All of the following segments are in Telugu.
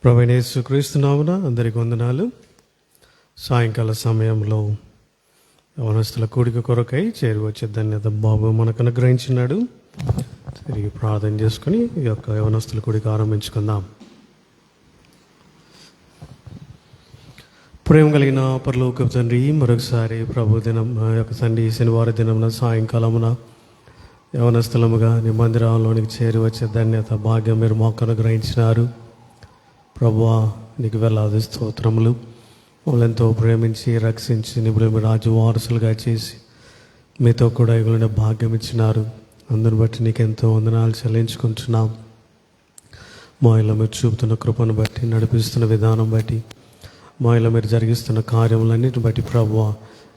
ప్రభువైన యేసుక్రీస్తు నామమున అందరికి వందనాలు. సాయంకాల సమయంలో యవనస్తుల కూడిక కొరకై చేరి వచ్చే ధన్యత బాబు మనకు అనుగ్రహించినాడు. తిరిగి ప్రార్థన చేసుకుని ఈ యొక్క యవనస్తుల కూడిక ఆరంభించుకుందాం. ప్రేమ కలిగిన పరలోకపు తండ్రి, మరొకసారి ప్రభు దినం యొక్క తండ్రి శనివారం దినమున సాయంకాలమున యవనస్థలముగా నీ మందిరంలోనికి చేరి వచ్చే ధన్యత భాగ్యం మీరు మాకు అనుగ్రహించినారు. ప్రభువా, నీకు వేలాది స్తోత్రములు. మమ్మల్ని ఎంతో ప్రేమించి రక్షించి నిపుణులు మీ రాజు వారసులుగా చేసి మీతో కూడా ఇవ్వలేని భాగ్యం ఇచ్చినారు. అందుని బట్టి నీకు ఎంతో వందనాలు చెల్లించుకుంటున్నాం. మాయలో మీరు చూపుతున్న కృపను బట్టి, నడిపిస్తున్న విధానం బట్టి, మాయలో మీరు జరిగిస్తున్న కార్యములన్నిటిని బట్టి ప్రభువా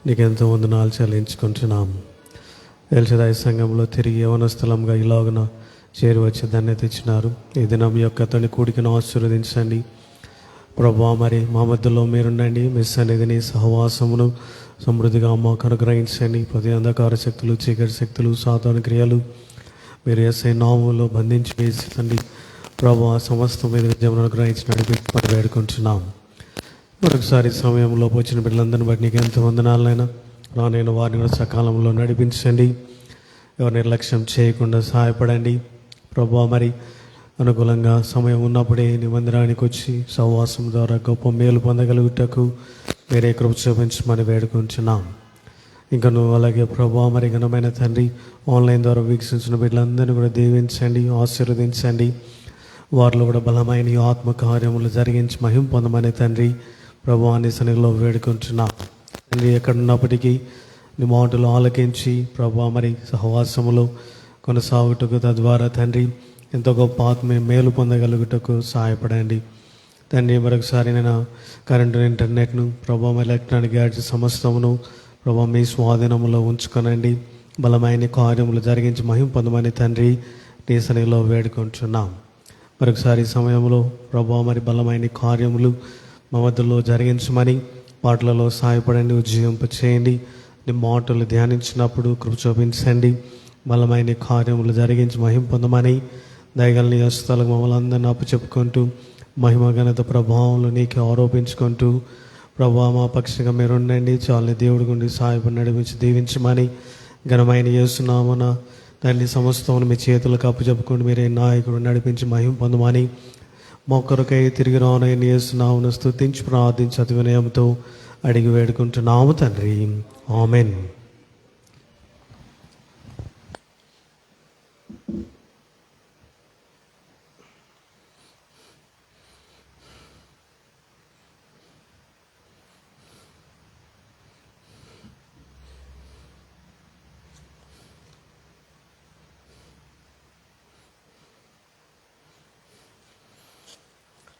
నీకు ఎంతో వందనాలు చెల్లించుకుంటున్నాం. ఎల్షదాయి సంఘంలో తిరిగి యవనస్థలంగా ఇలాగున చేరి వచ్చే ధన్యత ఇచ్చినారు. ఈ దినం యొక్క తన కూడికను ఆశీర్వదించండి ప్రభువా. మరి మా మధ్యలో మీరుండండి. మీ సన్నిధిని సహవాసమును సమృద్ధిగా మాకు అనుగ్రహించండి. ప్రతి అంధకార శక్తులు, చీకటి శక్తులు, సాతాను క్రియలు మీరు యేసయ్య నామములో బంధించి వేసి తండ్రి ప్రభువా సమస్త మీద విజయం అనుగ్రహించి నడిపి వేడుకుంటున్నాం. మరొకసారి సమయంలో వచ్చిన బిడ్డలందరిని బట్టి నీకు ఎంతో వందనాలైనా నేను వారిని కూడా సకాలంలో నడిపించండి. ఎవరు నిర్లక్ష్యం చేయకుండా సహాయపడండి ప్రభువా. మరి అనుకూలంగా సమయం ఉన్నప్పుడే నీ మందిరానికి వచ్చి సహవాసం ద్వారా గొప్ప మేలు పొందగలుగుటకు మీరే కృప చూపించమని వేడుకుంటున్నాం. ఇంకా నువ్వు అలాగే ప్రభువా మరి ఘనమైన తండ్రి ఆన్లైన్ ద్వారా వీక్షించిన బిడ్డలందరినీ కూడా దీవించండి, ఆశీర్వదించండి. వారిలో కూడా బలమైన ఆత్మకార్యములు జరిగించి మహిమ పొందమని తండ్రి ప్రభువా నీ సన్నిధిలో వేడుకుంటున్నాం. తండ్రి ఎక్కడున్నప్పటికీ నీ మాటలు ఆలకించి ప్రభువా మరి సహవాసములో కొనసాగుటకు తద్వారా తండ్రి ఎంతో గొప్ప ఆత్మీయ మేలు పొందగలుగుటకు సహాయపడండి తండ్రి. మరొకసారి నేను కరెంటు, ఇంటర్నెట్ను ప్రభువా మరి ఎలక్ట్రానిక్ గ్యాడ్జెట్ సమస్తమును ప్రభువా మీ స్వాధీనంలో ఉంచుకొనండి. బలమైన కార్యములు జరిగించి మహిమ పొందమని తండ్రి నీ సన్నిధిలో వేడుకుంటున్నాం. మరొకసారి సమయంలో ప్రభువా మరి బలమైన కార్యములు మా మధ్యలో జరిగించమని పాటలలో సహాయపడండి, ఉజ్జీవింప చేయండి. నీ మాటలు ధ్యానించినప్పుడు కృప చూపించండి. బలమైన కార్యములు జరిగించి మహిమ పొందమని దయగలని హస్తాలకు మమ్మల్ని అందరినీ అప్పచెప్పుకుంటూ మహిమ ఘనత ప్రభావంలో నీకే ఆరోపించుకుంటూ ప్రభువా మా పక్షంగా మీరు ఉండండి. చాలని దేవుడి గుండి సహాయపడి నడిపించి దీవించమని ఘనమైన యేసునామమున తండ్రి సమస్తమును మీ చేతులకు అప్పచెప్పుకుంటూ మీరే నాయకుడు నడిపించి మహిమ పొందమని మొక్కరికై తిరిగి రానైన యేసునామమును స్తుతించి ప్రార్థించి అతి వినయంతో అడిగి వేడుకుంటున్నాము తండ్రి. ఆమెన్.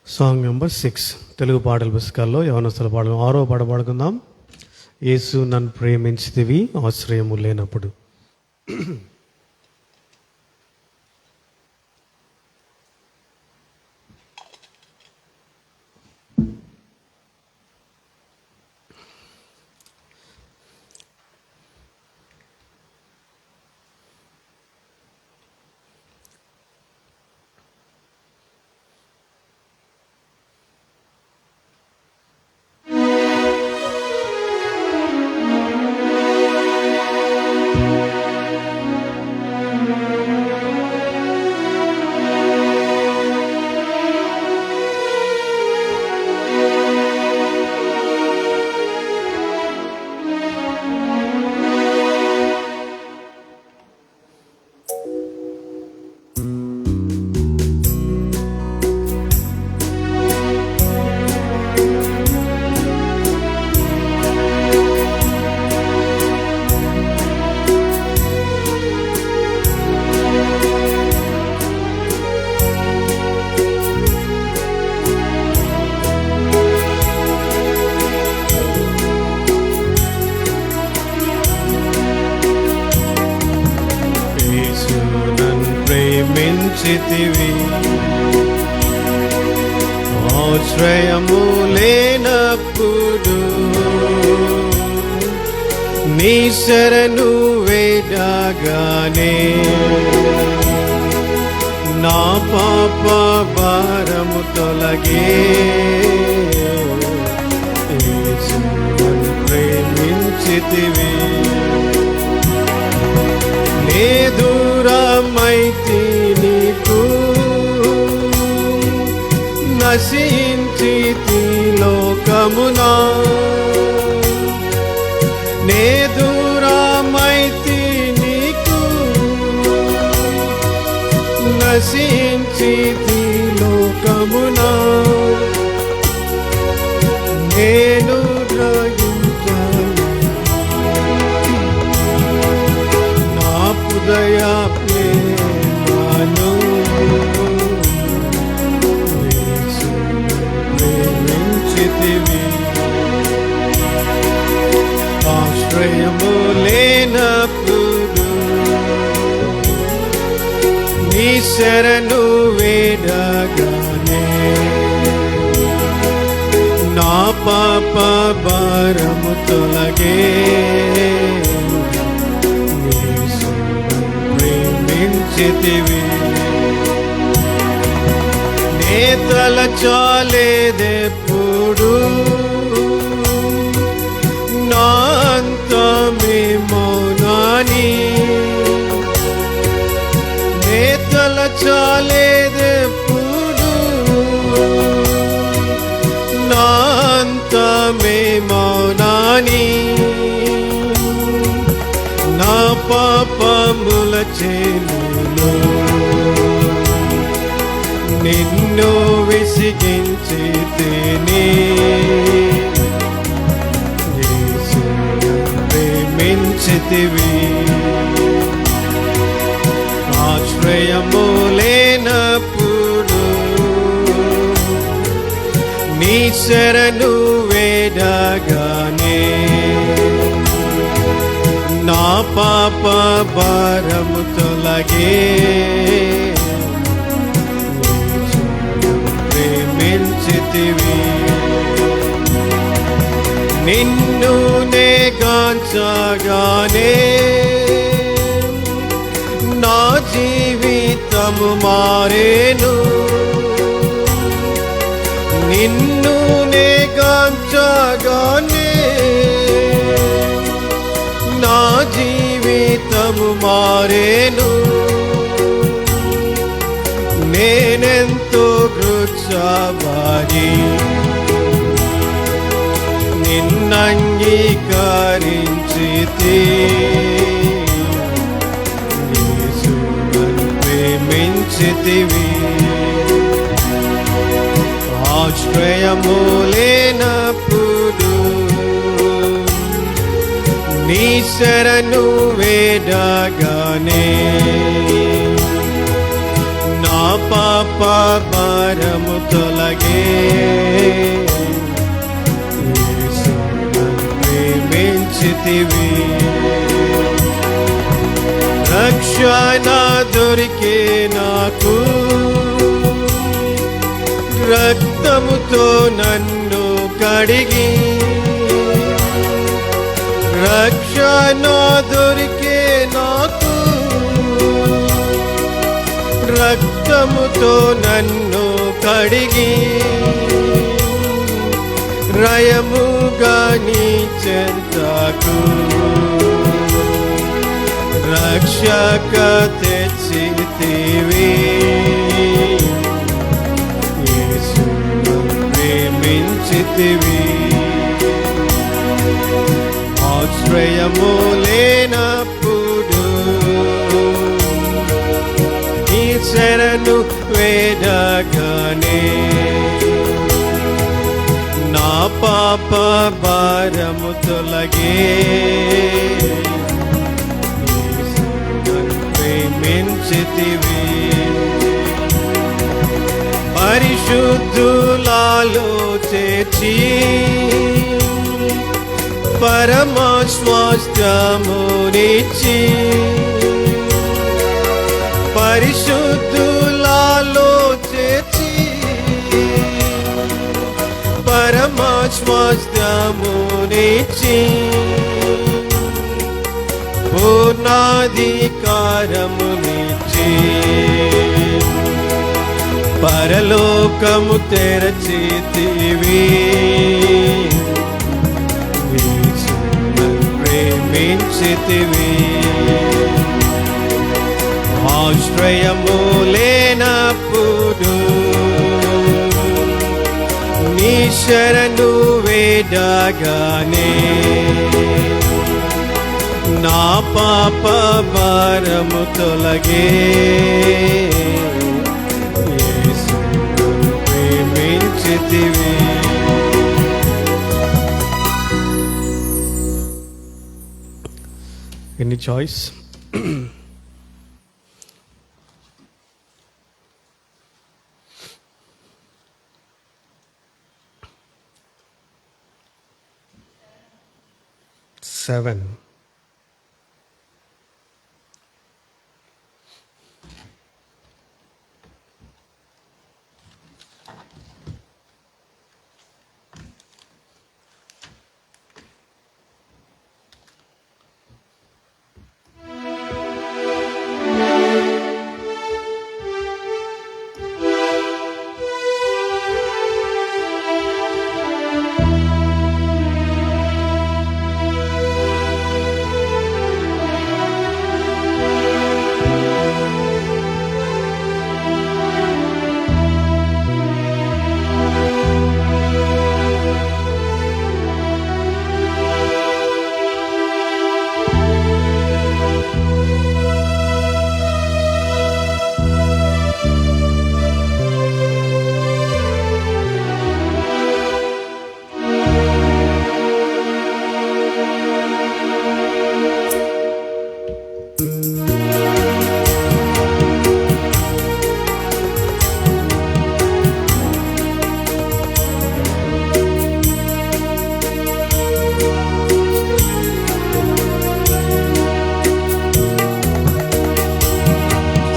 సాంగ్ నెంబర్ 6 తెలుగు పాటల పుస్తకాల్లో యవనస్తుల పాటలు 6వ పాట పాడుకుందాం. యేసు నన్ను ప్రేమించితివి ఆశ్రయము లేనప్పుడు. ఆశ్రయము లేనప్పుడు నీ శరణు వేడగానే నా పాప భారము తొలగే యేసుని ప్రేమించితివి నే దూరమైతి నీకు నశించితి లోకమునా నే దూరమైతి నీకు నశించితి లోకమునా నేను గ్రహించాను నా హృదయ ప్రేమను ప్రేమించితివి ఆశ్రయము లేనప్పుడు నీ శరణు వేడగానే నా పాప భారము తొలగే యేసుని ప్రేమించితివి నే తలచాలేదెప్పుడు నా అంతమే మౌనాని నే తలచాలేదెప్పుడు నా అంతమే మౌనాని నా పాపముల చేనులో నిన్ను విసిగించితిని యేసుని ప్రేమించితివి ఆశ్రయము లేనప్పుడు నీ శరణు వేడగానే నా పాప భారము తొలగే ప్రేమించితివి నిన్ను నే గాంచగానే నా జీవితము మారేను నిన్ను నే గాంచగానే నా జీవితము మారేను నేనెంతో కృచ్ఛబారి నిన్నంగీకరించితి యేసుని ప్రేమించితివి ఆశ్రయము లేనప్పుడు నీ శరణు వేడగానే నా పాప భారము తొలగే యేసుని ప్రేమించితివి రక్షణ దొరికే నాకు రక్తముతో నన్ను కడిగి రక్షణ దొరికే నాకు రక్తముతో నన్ను కడిగి రయముగా నీ చెంతకు రక్షక తెచ్చితివి యేసుని ప్రేమించితివి ఆశ్రయము లేనప్పుడు నీ శరణు వేడగానే నా పాప భారము తొలగే యేసుని ప్రేమించితివి పరిశుద్ధులలో చేర్చి పరమ స్వాస్థ్యమునిచ్చి పరిశుద్ధులలో చేర్చి పరమ స్వాస్థ్యమునిచ్చి పూర్ణాధికారమునిచ్చి పరలోకము తెరచితివి, ప్రేమించితివి. ఆశ్రయము లేనప్పుడు నీ శరణు వేడగానే నా పాప భారము తొలగే. యేసును ప్రేమించితివి. Any choice? సెవెన్.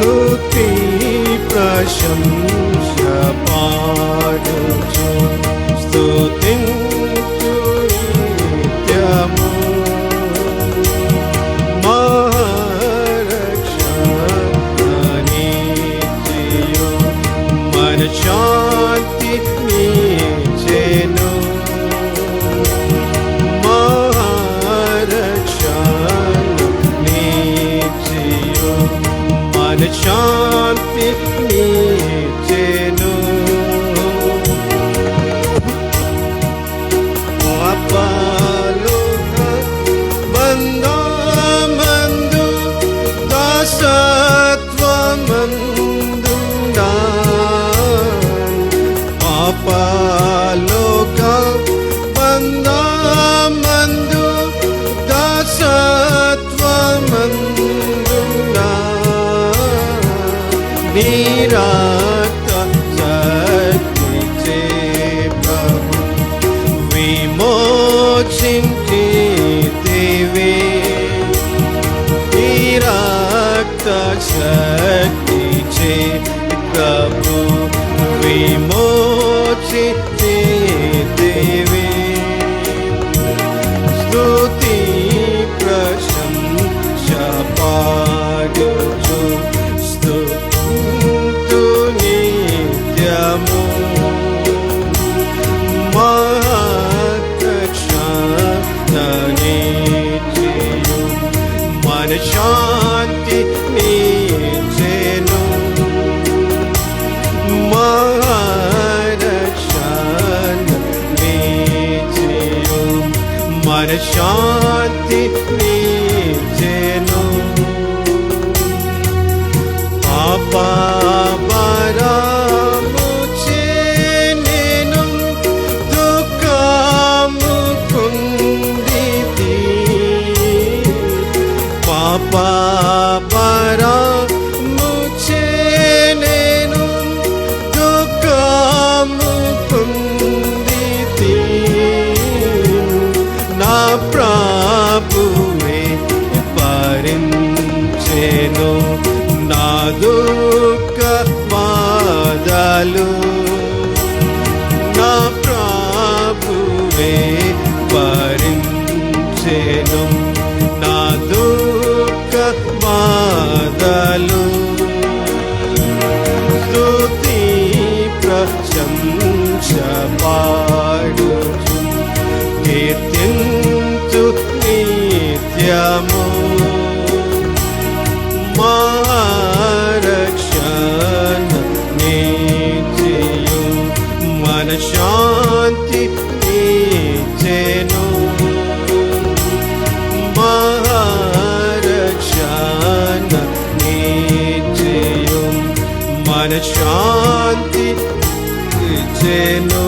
స్తుతి ప్రశంస పాడుచు స్తుతించు నిత్యము. మహారక్షణనిచ్చియు మనశ్శాంతి నీచెను. మహారక్షణనిచ్చియు మనశ్శాంతి నీచెను. అపలోక బంధమందు దాసత్వమందునా పాపలోక బంధమందు దాసత్వమందునా నీరాత శక్తిచే ప్రభు విమోచించితివి. నీరాత శక్తిచే ప్రభు విమోచించితివి. స్తుతి ప్రశంస పాడుచు స్తుతింతు నిత్యము. మహారక్షణనిచ్చియు మనశ్శాంతి నీచెను. మహారక్షణనిచ్చియు మనశ్శాంతి నీచెను. పాపభారము చే నేను దుఃఖము పొందితి. పాపభారము చే నేను దుఃఖము పొందితి. నా ప్రభువే భరించెను నా దుఃఖ బాధలు. నా ప్రభువే భరించెను నా దుఃఖ బాధలు. స్తుతి పాడుచు కీర్తింతు నిత్యము మహారక్షణ నీచేయు మనశ్శాంతి నీచేను మహారక్షణ నీచేయు మనశ్శాంతి నీచేను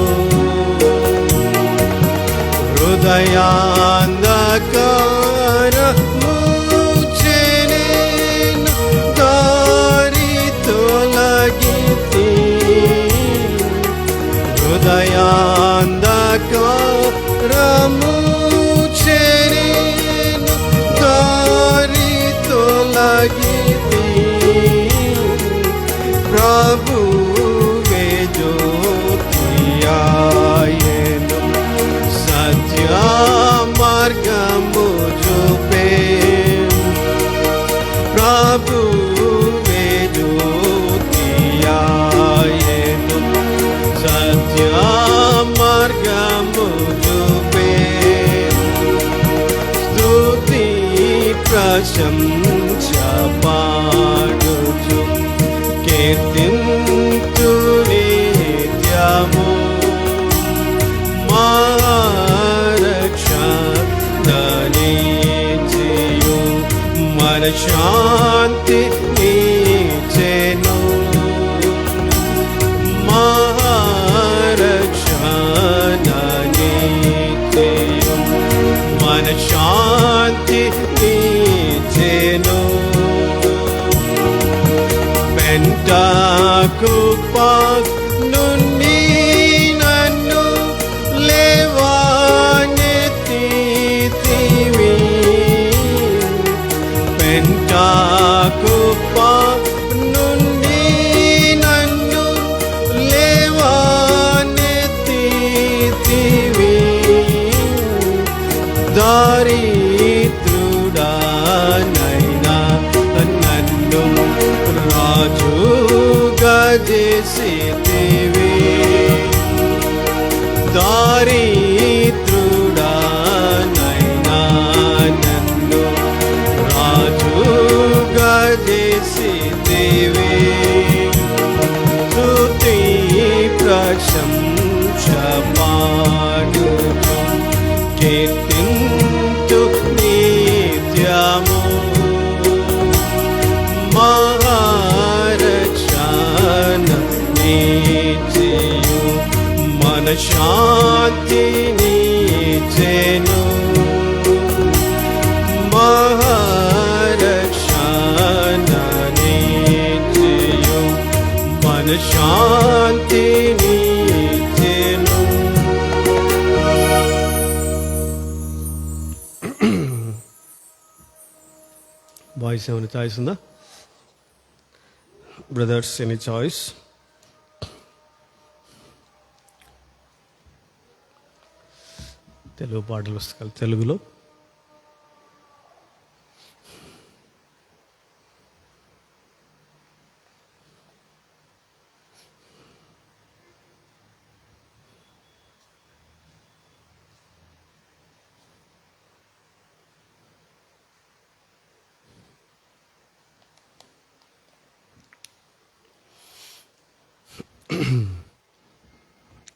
హృదయాంధకార ముచ్చెనేను దారి తొలగితి హృదయాంధకార ముచ్చెనేను దారి తొలగితి ప్రభువే జ్యోతియాయెను సత్య మార్గము చూపే ప్రభువే జ్యోతియాయెను సత్య మార్గము చూపే స్తుతి ప్రశంస పాడుచు కీర్తింతు నిత్యము మహారక్షణ నీచేయు మనశ్శాంతి నీచేను మహారక్షణ నీచేయు మనశ్శాంతి నీచేను పెంటాకుపాక్ నుండి నన్ను లేవనెత్తితివి పెంటాకుపాక్ నుండి నన్ను లేవనెత్తితివి దారిద్రుడనైనా నన్ను రాజుగా చేసితివి దారిద్రుడనైనా నన్ను రాజుగా చేసితివి స్తుతి ప్రశంస పాడుచు కీర్తింతు నిత్యము మహారక్షణ నీచేయు మనశ్శాంతి నీచేను మహారక్షణ నీచేయు మనశ్శాంతి నీచేను వాయిస్ ఏమైనా చాయిస్ ఉందా బ్రదర్స్ ఎనీ చాయిస్ తెలుగు పాటలు పుస్తకాలు తెలుగులో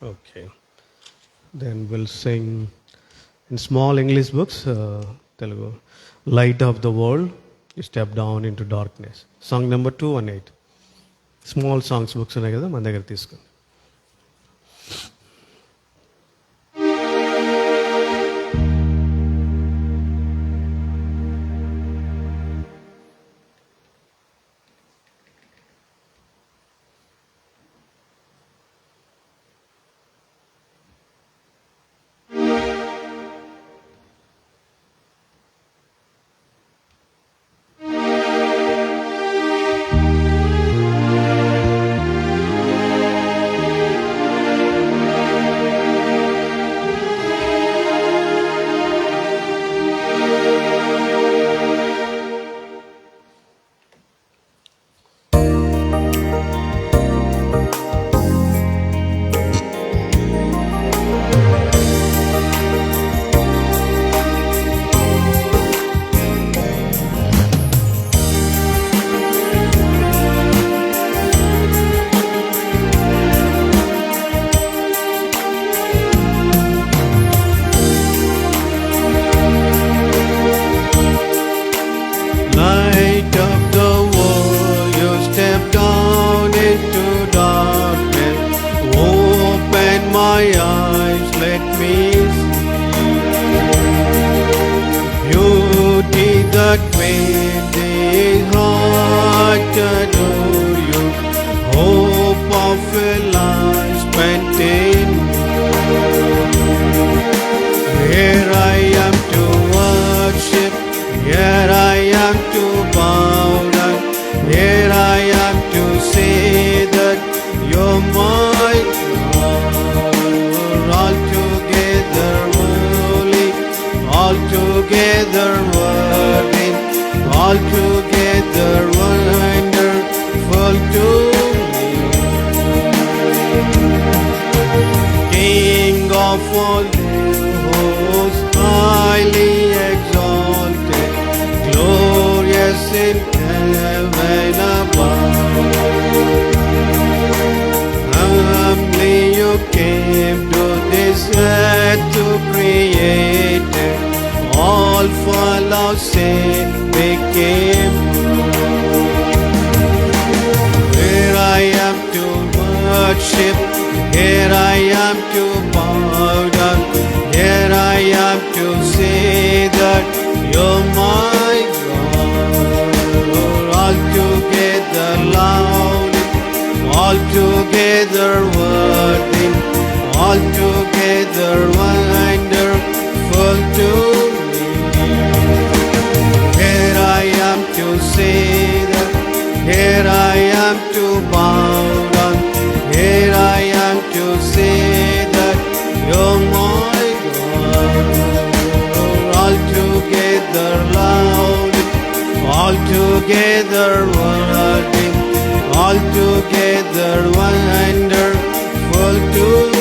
Okay, then we'll sing in small English books, Telugu, Light of the World, You Step Down into Darkness. Song number 218. Small songs books ఉన్నాయి కదా మన దగ్గర తీసుకోండి. that with his heart adore you, hope of a life spent in you. Here I am to worship, here I am to bow down, here I am to say that you're my God. Altogether holy, altogether worthy, altogether wonderful to me. King of all hosts, highly exalted, glorious in heaven above. Humbly you came to this earth to create it. All for love's sake became here I am to worship, here I am to bow down, here I am to say that you're my God. Altogether loud, altogether worthy, altogether wonderful to me. Here I am to say that, here I am to bow down, here I am to say that you're my God. Altogether loud, altogether worthy, altogether wonderful to me.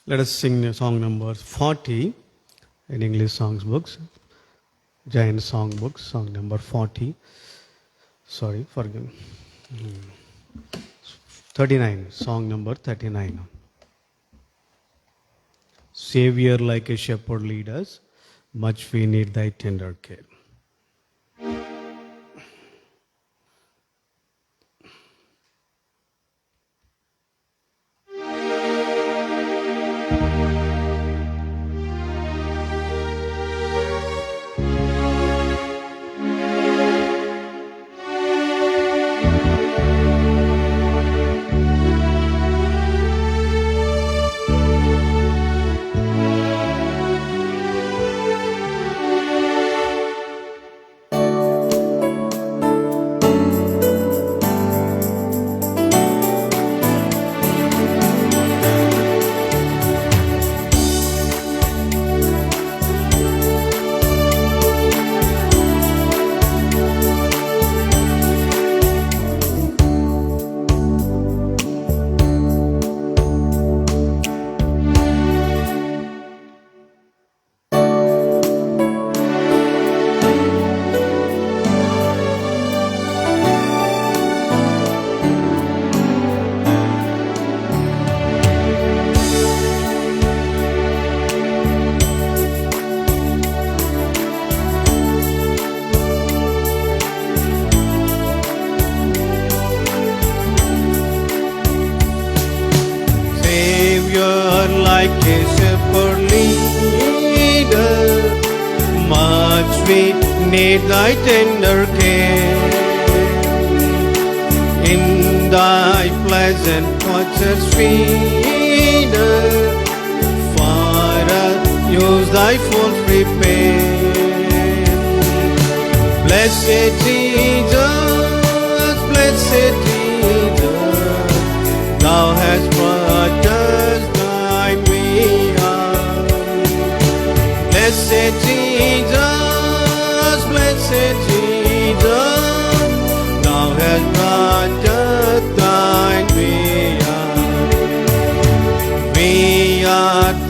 Let us sing song number 40 in English songs books, Giant song books, song number 40. Sorry, forgive me. 39, song number 39. Savior, like a shepherd lead us, much we need thy tender care. Like a shepherd leader, much we need thy tender care. In thy pleasant waters feed us, for us use thy full prepare. Blessed Jesus, blessed Jesus, thou hast brought us thy way out. Blessed Jesus, blessed Jesus, thou hast brought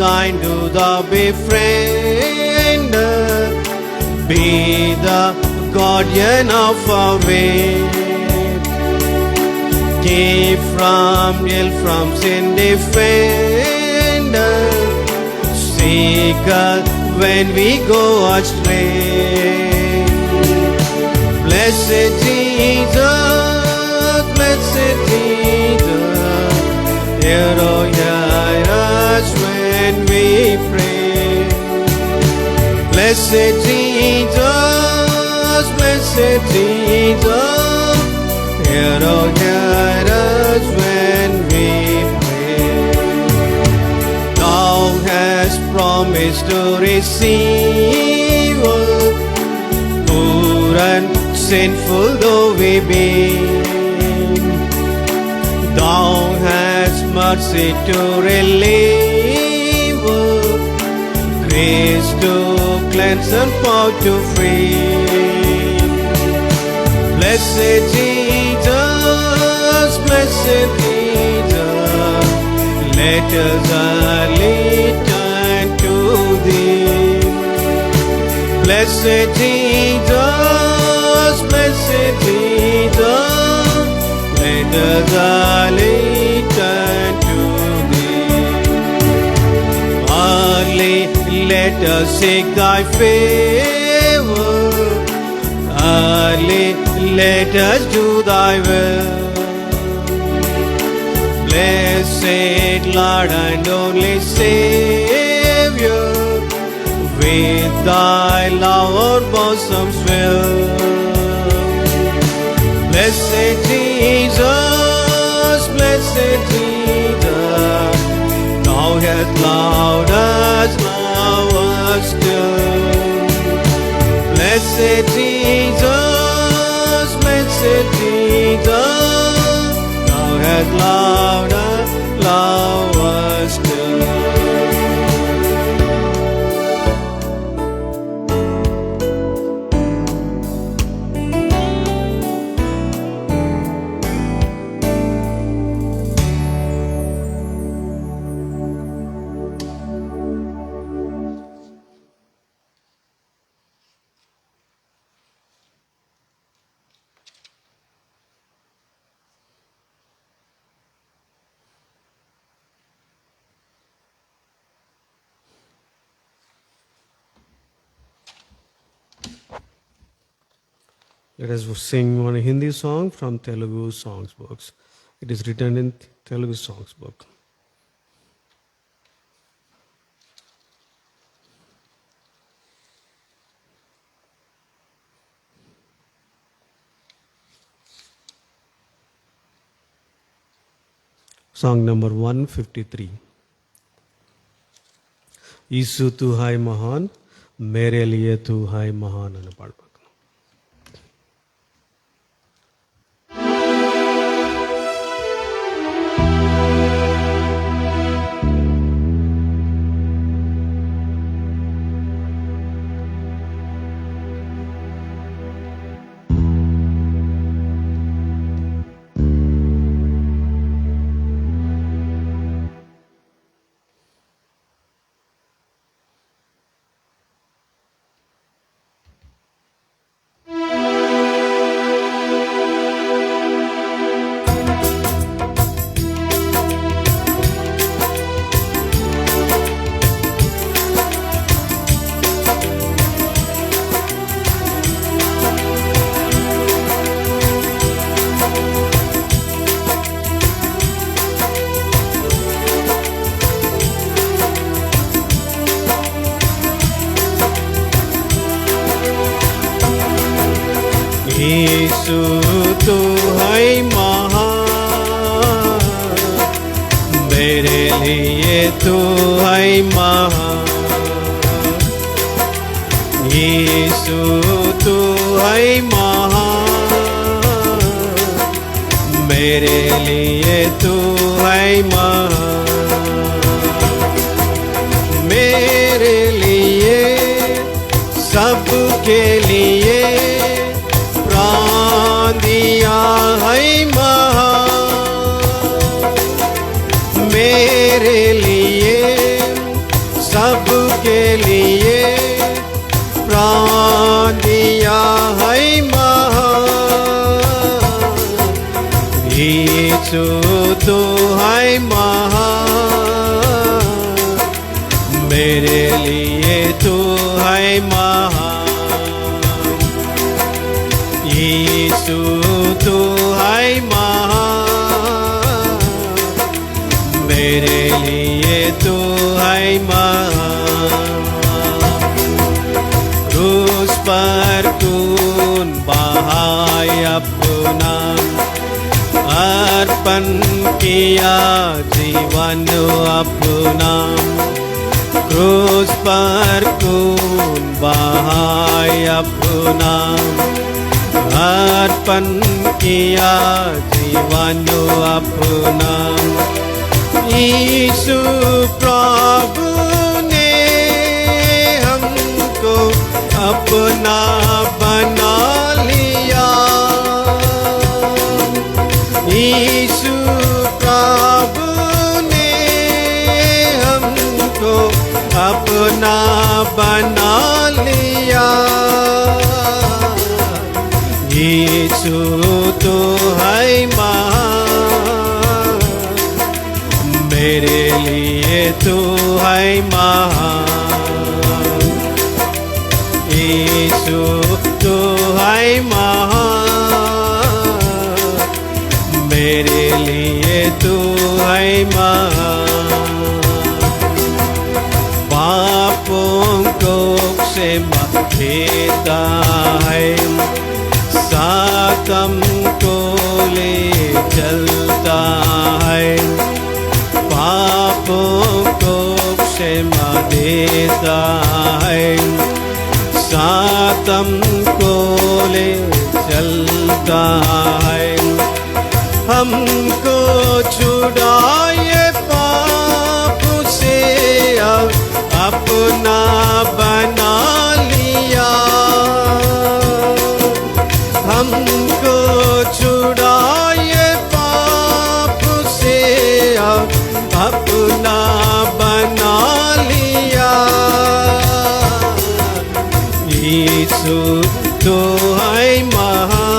thine do thou befriend, be the guardian of our way. Keep from ill, from sin defend, seek us when we go astray. Blessed Jesus, blessed Jesus, hear us when we pray. Blessed Jesus, blessed Jesus, hear us when we pray. Thou hast promised to receive us, poor and sinful though we be. Thou hast mercy to relieve us, grace to cleanse and power to free. Blessed Jesus, blessed Jesus, let us early turn to Thee. Blessed Jesus, blessed Jesus, let us early turn to Thee. Early let us seek Thy favor, early let us do Thy will. Blessed Lord and only Savior, with Thy love our bosoms fill. Blessed Jesus, blessed Jesus, Thou hast loved us, love us still. Blessed Jesus, blessed Jesus, Thou hast loved us, love us still. Let us sing one Hindi song from Telugu songs books. It is written in Telugu songs book. Song number 153. ईसु तू है महान, मेरे लिए तू है महान అని పాడಬೇಕು. यीशु तू है महान, मेरे लिए तू है महान. यीशु तू है महान, मेरे लिए तू है महान. मेरे लिए सबके लिए दिया है महान. मेरे लिए यीशु तू है महान, मेरे लिए तू है महान। यीशु तू है महान, मेरे लिए तू है महान। क्रूस पर खून बहाया अपना, अर्पण किया जीवन अपना। क्रूस पर खून बहाया अपना, अर्पण किया जीवन अपना। यीशु प्रभु ने हमको अपना बना लिया। यीशु प्रभु ने हमको अपना बना लिया। यीशु तो है महान, मेरे लिए तो है महान। यीशु तो है महान, मेरे लिए तो है महान। पापों को क्षमा देता है, सातम को ले चलता है। पापों को क्षमा देता है, सातम को ले चलता है। हमको छुड़ाए पाप से अपना बना लिया। हमको छुड़ाए पाप से अपना बना लिया। यीशु तो है महान,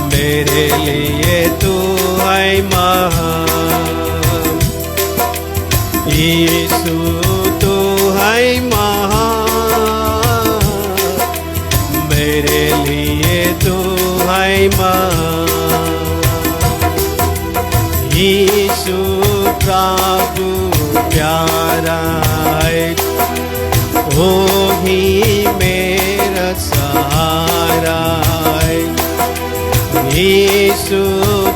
मेरे लिए तो है महान। यीशु तो है महान, मेरे लिए तो है महान। यीशु प्रभु प्यारा है, वो ही मेरा सहारा है। यीशु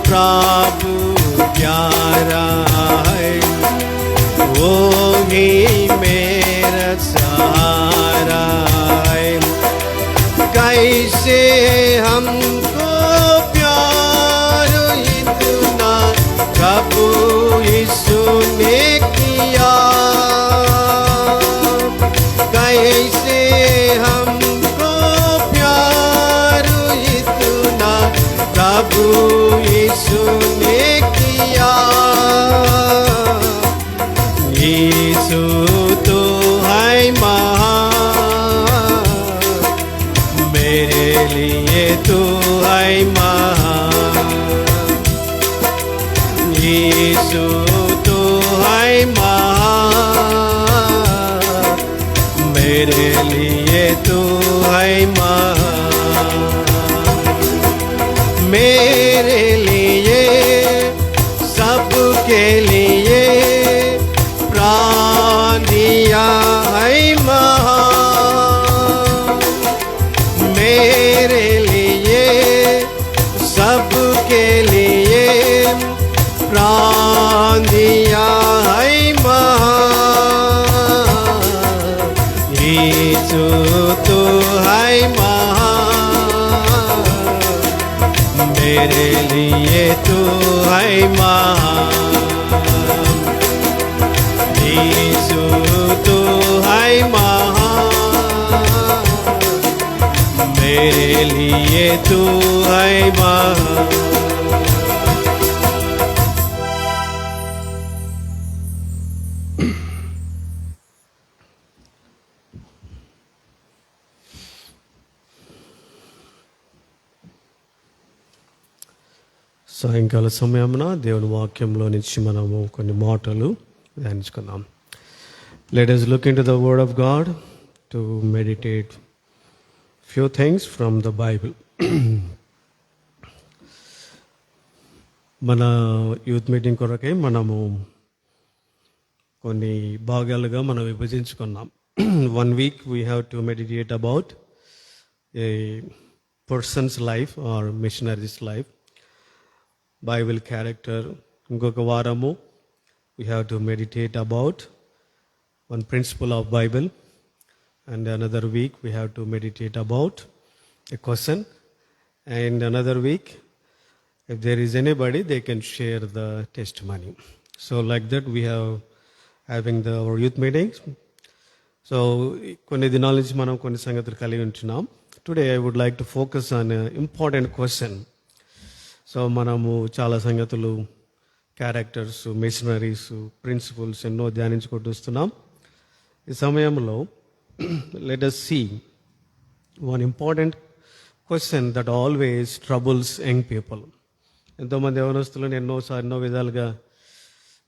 प्रभु प्यारा है, वो ही मेरा सहारा है। कैसे हमको प्यार इतना प्रभु यीशु ने किया। कैसे हमको प्यार इतना प्रभु यीशु ने किया। यीशु तो है महान, मेरे लिए तो है महान। यीशु तो है महान, मेरे लिए तो है महान। मेरे लिए सबके लिए प्राण दिया है महान। मेरे लिए सबके लिए प्राण दिया है महान। यीशु तो है महान, मेरे लिए तो है महान। यीशु तो है महान, मेरे लिए तो है महान। సాయంకాల సమయమున దేవుని వాక్యంలో నుంచి మనము కొన్ని మాటలు ధ్యానించుకుందాం. Let us look into the word of God to meditate few things from the Bible. మన యూత్ మీటింగ్ కొరకై మనము కొన్ని భాగాలుగా మనం విభజించుకున్నాం. 1 week we have to meditate about a person's life or missionary's life, Bible character. ఇంకొక వారము we have to meditate about one principle of Bible, and another week we have to meditate about a question, and another week if there is anybody they can share the testimony. So like that we have having our youth meetings. So కొన్ని దినాల నుంచి మనం కొన్ని సంగతులు కలిగి ఉంటున్నాం. Today I would like to focus on an important question. So మనము చాలా సంగతులు, క్యారెక్టర్స్, మిషనరీస్, ప్రిన్సిపల్స్ ఎన్నో ధ్యానించుకుంటూ వస్తున్నాం. ఈ సమయంలో let us see one important question that always troubles young people. ఎంతోమంది యవనస్తులను ఎన్నో విధాలుగా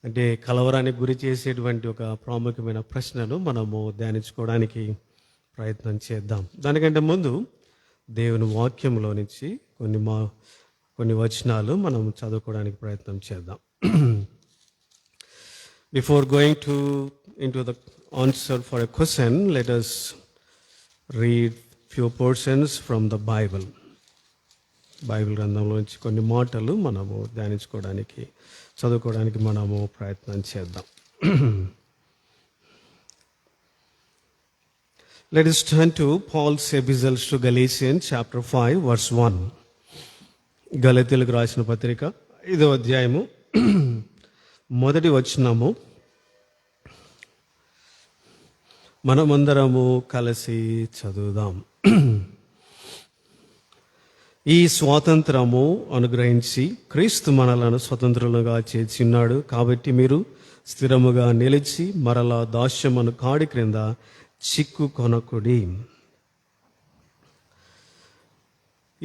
అంటే కలవరానికి గురి చేసేటువంటి ఒక ప్రాముఖ్యమైన ప్రశ్నను మనము ధ్యానించుకోవడానికి ప్రయత్నం చేద్దాం. దానికంటే ముందు దేవుని వాక్యంలో నుంచి కొన్ని వచనాలు మనం చదువుకోవడానికి ప్రయత్నం చేద్దాం. Before going into the answer for a question, let us read few portions from the Bible. Bible గ్రంథంలో నుంచి కొన్ని మాటలు మనము ధ్యానించుకోవడానికి, చదువుకోవడానికి మనము ప్రయత్నం చేద్దాం. Let us turn to Paul's epistles to Galatians chapter 5 verse 1. గలతీయులకు రాసిన పత్రిక 5వ అధ్యాయము మొదటి వచనము మనమందరము కలిసి చదువుదాం. ఈ స్వాతంత్రము అనుగ్రహించి క్రీస్తు మనలను స్వతంత్రులుగా చేర్చున్నాడు. కాబట్టి మీరు స్థిరముగా నిలిచి మరలా దాస్యమును కాడి క్రింద చిక్కుకొనకుడి.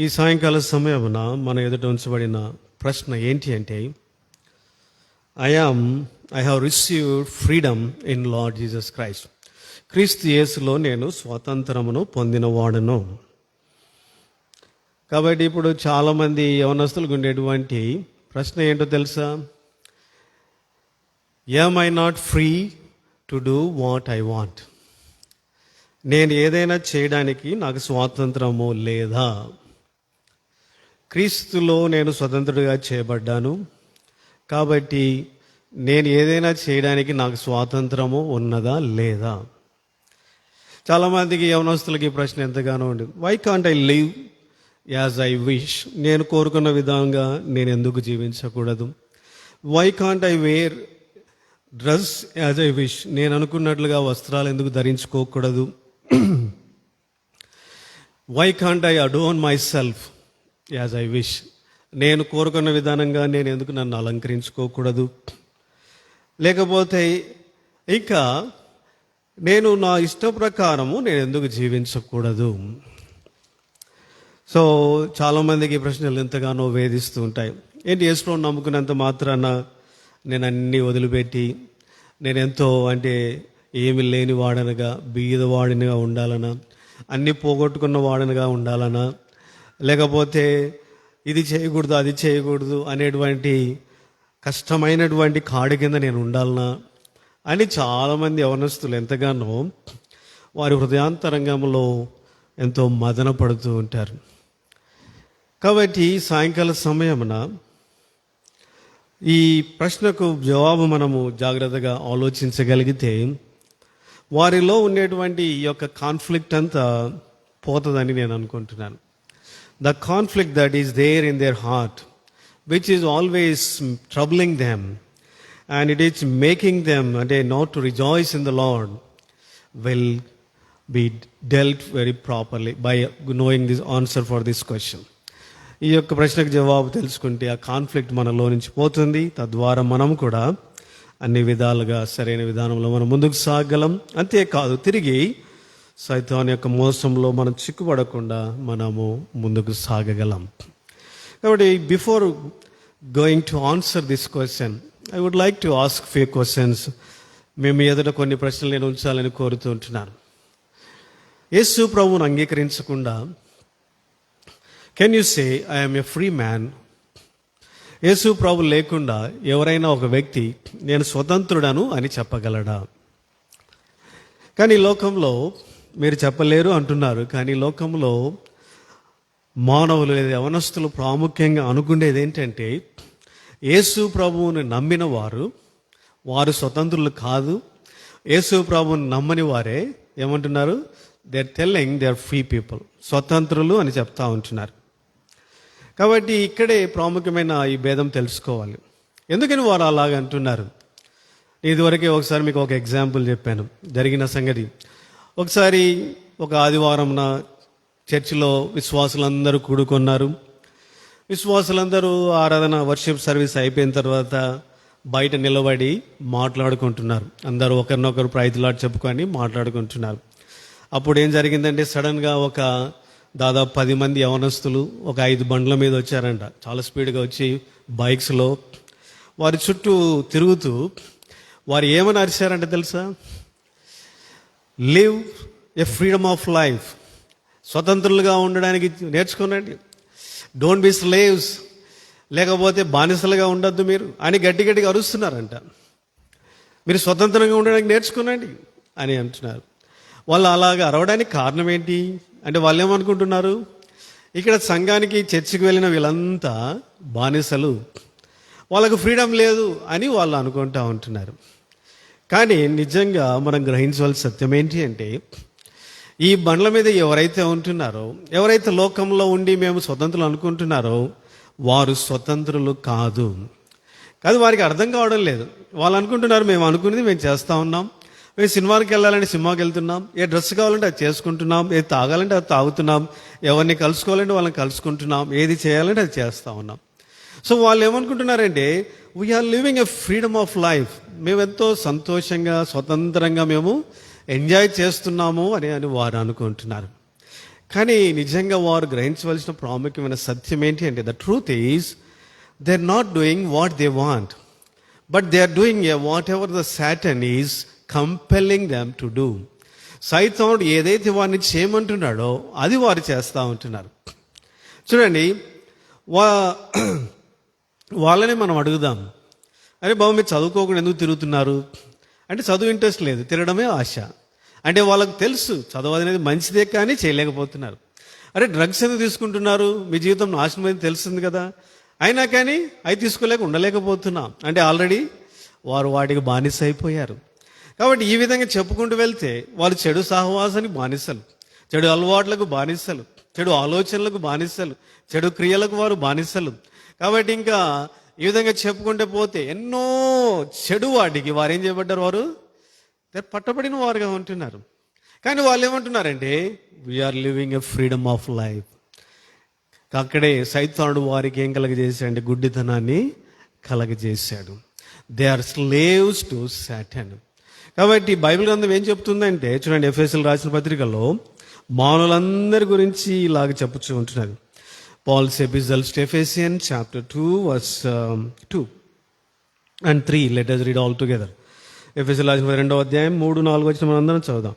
ఈ సాయంకాల సమయమున మన ఎదుట ఉంచబడిన ప్రశ్న ఏంటి అంటే, I have received freedom in lord Jesus Christ. క్రీస్తు యేసులో నేను స్వాతంత్రమును పొందినవాడను. కాబట్టి ఇప్పుడు చాలామంది యవనస్తులకు ఉండేటువంటి ప్రశ్న ఏంటో తెలుసా? Am I not free to do what I want? నేను ఏదైనా చేయడానికి నాకు స్వాతంత్రము లేదా? క్రీస్తులో నేను స్వతంత్రుడిగా చేయబడ్డాను కాబట్టి నేను ఏదైనా చేయడానికి నాకు స్వాతంత్రము ఉన్నదా లేదా? చాలామందికి యవనస్తులకి ఈ ప్రశ్న ఎంతగానో ఉండేది. Why can't I live as I wish? నేను కోరుకున్న విధంగా నేను ఎందుకు జీవించకూడదు? Why can't I wear dress as I wish? నేను అనుకున్నట్లుగా వస్త్రాలు ఎందుకు ధరించుకోకూడదు? Why can't I adorn myself as I wish? నేను కోరుకున్న విధానంగా నేను ఎందుకు నన్ను అలంకరించుకోకూడదు? లేకపోతే ఇంకా నేను నా ఇష్ట ప్రకారము నేను ఎందుకు జీవించకూడదు? సో చాలామందికి ఈ ప్రశ్నలు ఎంతగానో వేధిస్తూ ఉంటాయి. ఏంటి, యేసుప్రభువుని నమ్ముకున్నంత మాత్రాన నేను అన్నీ వదిలిపెట్టి నేను ఎంతో అంటే ఏమి లేని వాడనగా, బీదవాడినిగా ఉండాలనా, అన్నీ పోగొట్టుకున్న వాడనిగా ఉండాలనా, లేకపోతే ఇది చేయకూడదు అది చేయకూడదు అనేటువంటి కష్టమైనటువంటి కాడి కింద నేను ఉండాలనా అని చాలామంది యవనస్తులు ఎంతగానో వారి హృదయాంతరంగంలో ఎంతో మదన పడుతూ ఉంటారు. కాబట్టి సాయంకాల సమయమున ఈ ప్రశ్నకు జవాబు మనము జాగ్రత్తగా ఆలోచించగలిగితే వారిలో ఉండేటువంటి ఈ యొక్క కాన్ఫ్లిక్ట్ అంతా పోతుందని నేను అనుకుంటున్నాను. The conflict that is there in their heart, which is always troubling them, and it is making them not to rejoice in the Lord, will be dealt very properly by knowing this answer for this question. ఈ యొక్క ప్రశ్నకు జవాబు తెలుసుకుంటే ఆ కాన్ఫ్లిక్ట్ మనలో నుంచి పోతుంది. తద్వారా మనం కూడా అన్ని విధాలుగా సరైన విధానంలో మనం ముందుకు సాగలం. అంతేకాదు, తిరిగి సైతాన్ యొక్క మోసంలో మనం చిక్కుపడకుండా మనము ముందుకు సాగగలం. కాబట్టి before going to answer this question, I would like to ask few questions. మేము ఎదుట కొన్ని ప్రశ్నలు నేను ఉంచాలని కోరుతూ ఉంటున్నాను. యేసు ప్రభువును అంగీకరించకుండా can you say I am a free man? Yesu ప్రభు లేకుండా ఎవరైనా ఒక వ్యక్తి నేను స్వతంత్రుడను అని చెప్పగలడా? కానీ లోకంలో మీరు చెప్పలేరు అంటున్నారు. కానీ లోకంలో మానవులు లేదా యవనస్తులు ప్రాముఖ్యంగా అనుకునేది ఏంటంటే, యేసు ప్రభువుని నమ్మిన వారు స్వతంత్రులు కాదు. యేసు ప్రభువుని నమ్మని వారే ఏమంటున్నారు? They are telling they are free people, స్వతంత్రులు అని చెప్తా ఉంటున్నారు. కాబట్టి ఇక్కడే ప్రాముఖ్యమైన ఈ భేదం తెలుసుకోవాలి. ఎందుకని వారు అలాగ అంటున్నారు? ఇదివరకే ఒకసారి మీకు ఒక ఎగ్జాంపుల్ చెప్పాను జరిగిన సంగతి. ఒకసారి ఒక ఆదివారంన చర్చిలో విశ్వాసులందరూ కూడుకున్నారు. విశ్వాసులందరూ ఆరాధన వర్షిప్ సర్వీస్ అయిపోయిన తర్వాత బయట నిలబడి మాట్లాడుకుంటున్నారు. అందరూ ఒకరినొకరు ప్రైజ్లాట్ చెప్పుకొని మాట్లాడుకుంటున్నారు. అప్పుడు ఏం జరిగిందంటే, సడన్గా ఒక దాదాపు 10 మంది యవనస్తులు ఒక 5 బండ్ల మీద వచ్చారంట. చాలా స్పీడ్గా వచ్చి బైక్స్లో వారి చుట్టూ తిరుగుతూ వారు ఏమని అరిచారంటే తెలుసా? Live a freedom of life, స్వతంత్రులుగా ఉండడానికి నేర్చుకోనండి. డోంట్ బి స్లేవ్స్, లేకపోతే బానిసలుగా ఉండొద్దు మీరు అని గట్టి గట్టిగా అరుస్తున్నారంట. మీరు స్వతంత్రంగా ఉండడానికి నేర్చుకోనండి అని అంటున్నారు. వాళ్ళు అలాగా అరవడానికి కారణం ఏంటి అంటే, వాళ్ళు ఏమనుకుంటున్నారు, ఇక్కడ సంఘానికి చర్చికి వెళ్ళిన వీళ్ళంతా బానిసలు, వాళ్ళకు ఫ్రీడమ్ లేదు అని వాళ్ళు అనుకుంటా ఉంటున్నారు. కానీ నిజంగా మనం గ్రహించవలసిన సత్యం ఏంటి అంటే, ఈ బండ్ల మీద ఎవరైతే ఉంటున్నారో, ఎవరైతే లోకంలో ఉండి మేము స్వతంత్రులు అనుకుంటున్నారో, వారు స్వతంత్రులు కాదు. వారికి అర్థం కావడం లేదు. వాళ్ళు అనుకుంటున్నారు మేము అనుకునేది మేము చేస్తూ ఉన్నాం, మేము సినిమాకి వెళ్ళాలంటే సినిమాకి వెళ్తున్నాం, ఏ డ్రెస్ కావాలంటే అది చేసుకుంటున్నాం, ఏది తాగాలంటే అది తాగుతున్నాం, ఎవరిని కలుసుకోవాలంటే వాళ్ళని కలుసుకుంటున్నాం, ఏది చేయాలంటే అది చేస్తూ ఉన్నాం. సో వాళ్ళు ఏమనుకుంటున్నారంటే, we are living a freedom of life, మేము ఎంతో సంతోషంగా స్వతంత్రంగా మేము ఎంజాయ్ చేస్తున్నాము అని వారు అనుకుంటున్నారు. కానీ నిజంగా వారు గ్రహించవలసిన ప్రాముఖ్యమైన సత్యం ఏంటి అంటే, the truth is they are not doing what they want, but they are doing whatever the Satan is compelling them to do. సైతానుడు ఏదైతే వారిని చేయమంటున్నాడో అది వారు చేస్తూ ఉంటున్నారు. చూడండి, వాళ్ళని మనం అడుగుదాం, అరే బాబు మీరు చదువుకోకుండా ఎందుకు తిరుగుతున్నారు అంటే, చదువు ఇంట్రెస్ట్ లేదు, తిరగడమే ఆశ. అంటే వాళ్ళకు తెలుసు చదువు అనేది మంచిదే, కానీ చేయలేకపోతున్నారు. అరే డ్రగ్స్ ఎందుకు తీసుకుంటున్నారు, మీ జీవితం నాశనం అనేది తెలుస్తుంది కదా, అయినా కానీ అవి తీసుకోలేక ఉండలేకపోతున్నాం అంటే ఆల్రెడీ వారు వాటికి బానిస అయిపోయారు. కాబట్టి ఈ విధంగా చెప్పుకుంటూ వెళ్తే వాళ్ళు చెడు సహవాసానికి బానిసలు, చెడు అలవాట్లకు బానిసలు, చెడు ఆలోచనలకు బానిసలు, చెడు క్రియలకు వారు బానిసలు. కాబట్టి ఇంకా ఈ విధంగా చెప్పుకుంటూ పోతే ఎన్నో చెడు వాటికి వారు ఏం చేయబడ్డారు, వారు పట్టబడిన వారుగా ఉంటున్నారు. కానీ వాళ్ళు ఏమంటున్నారంటే, we are living a freedom of life. అక్కడే సైతానుడు వారికి ఏం కలగజేశాడంటే, గుడ్డితనాన్ని కలగజేశాడు. They are slaves to Satan. కాబట్టి బైబిల్ గ్రంథం ఏం చెప్తుందంటే, చూడండి, ఎఫెసీయులకు రాసిన పత్రికలో మానవులందరి గురించి ఇలాగ చెప్పుచూ ఉంటున్నారు. Paul's epistles to Ephesians chapter 2 verse 2 and 3. Let us read all together. ఎఫెసీయులకు రాసిన 2వ అధ్యాయం 3-4 వచ్చిన మనందరం చదువుదాం.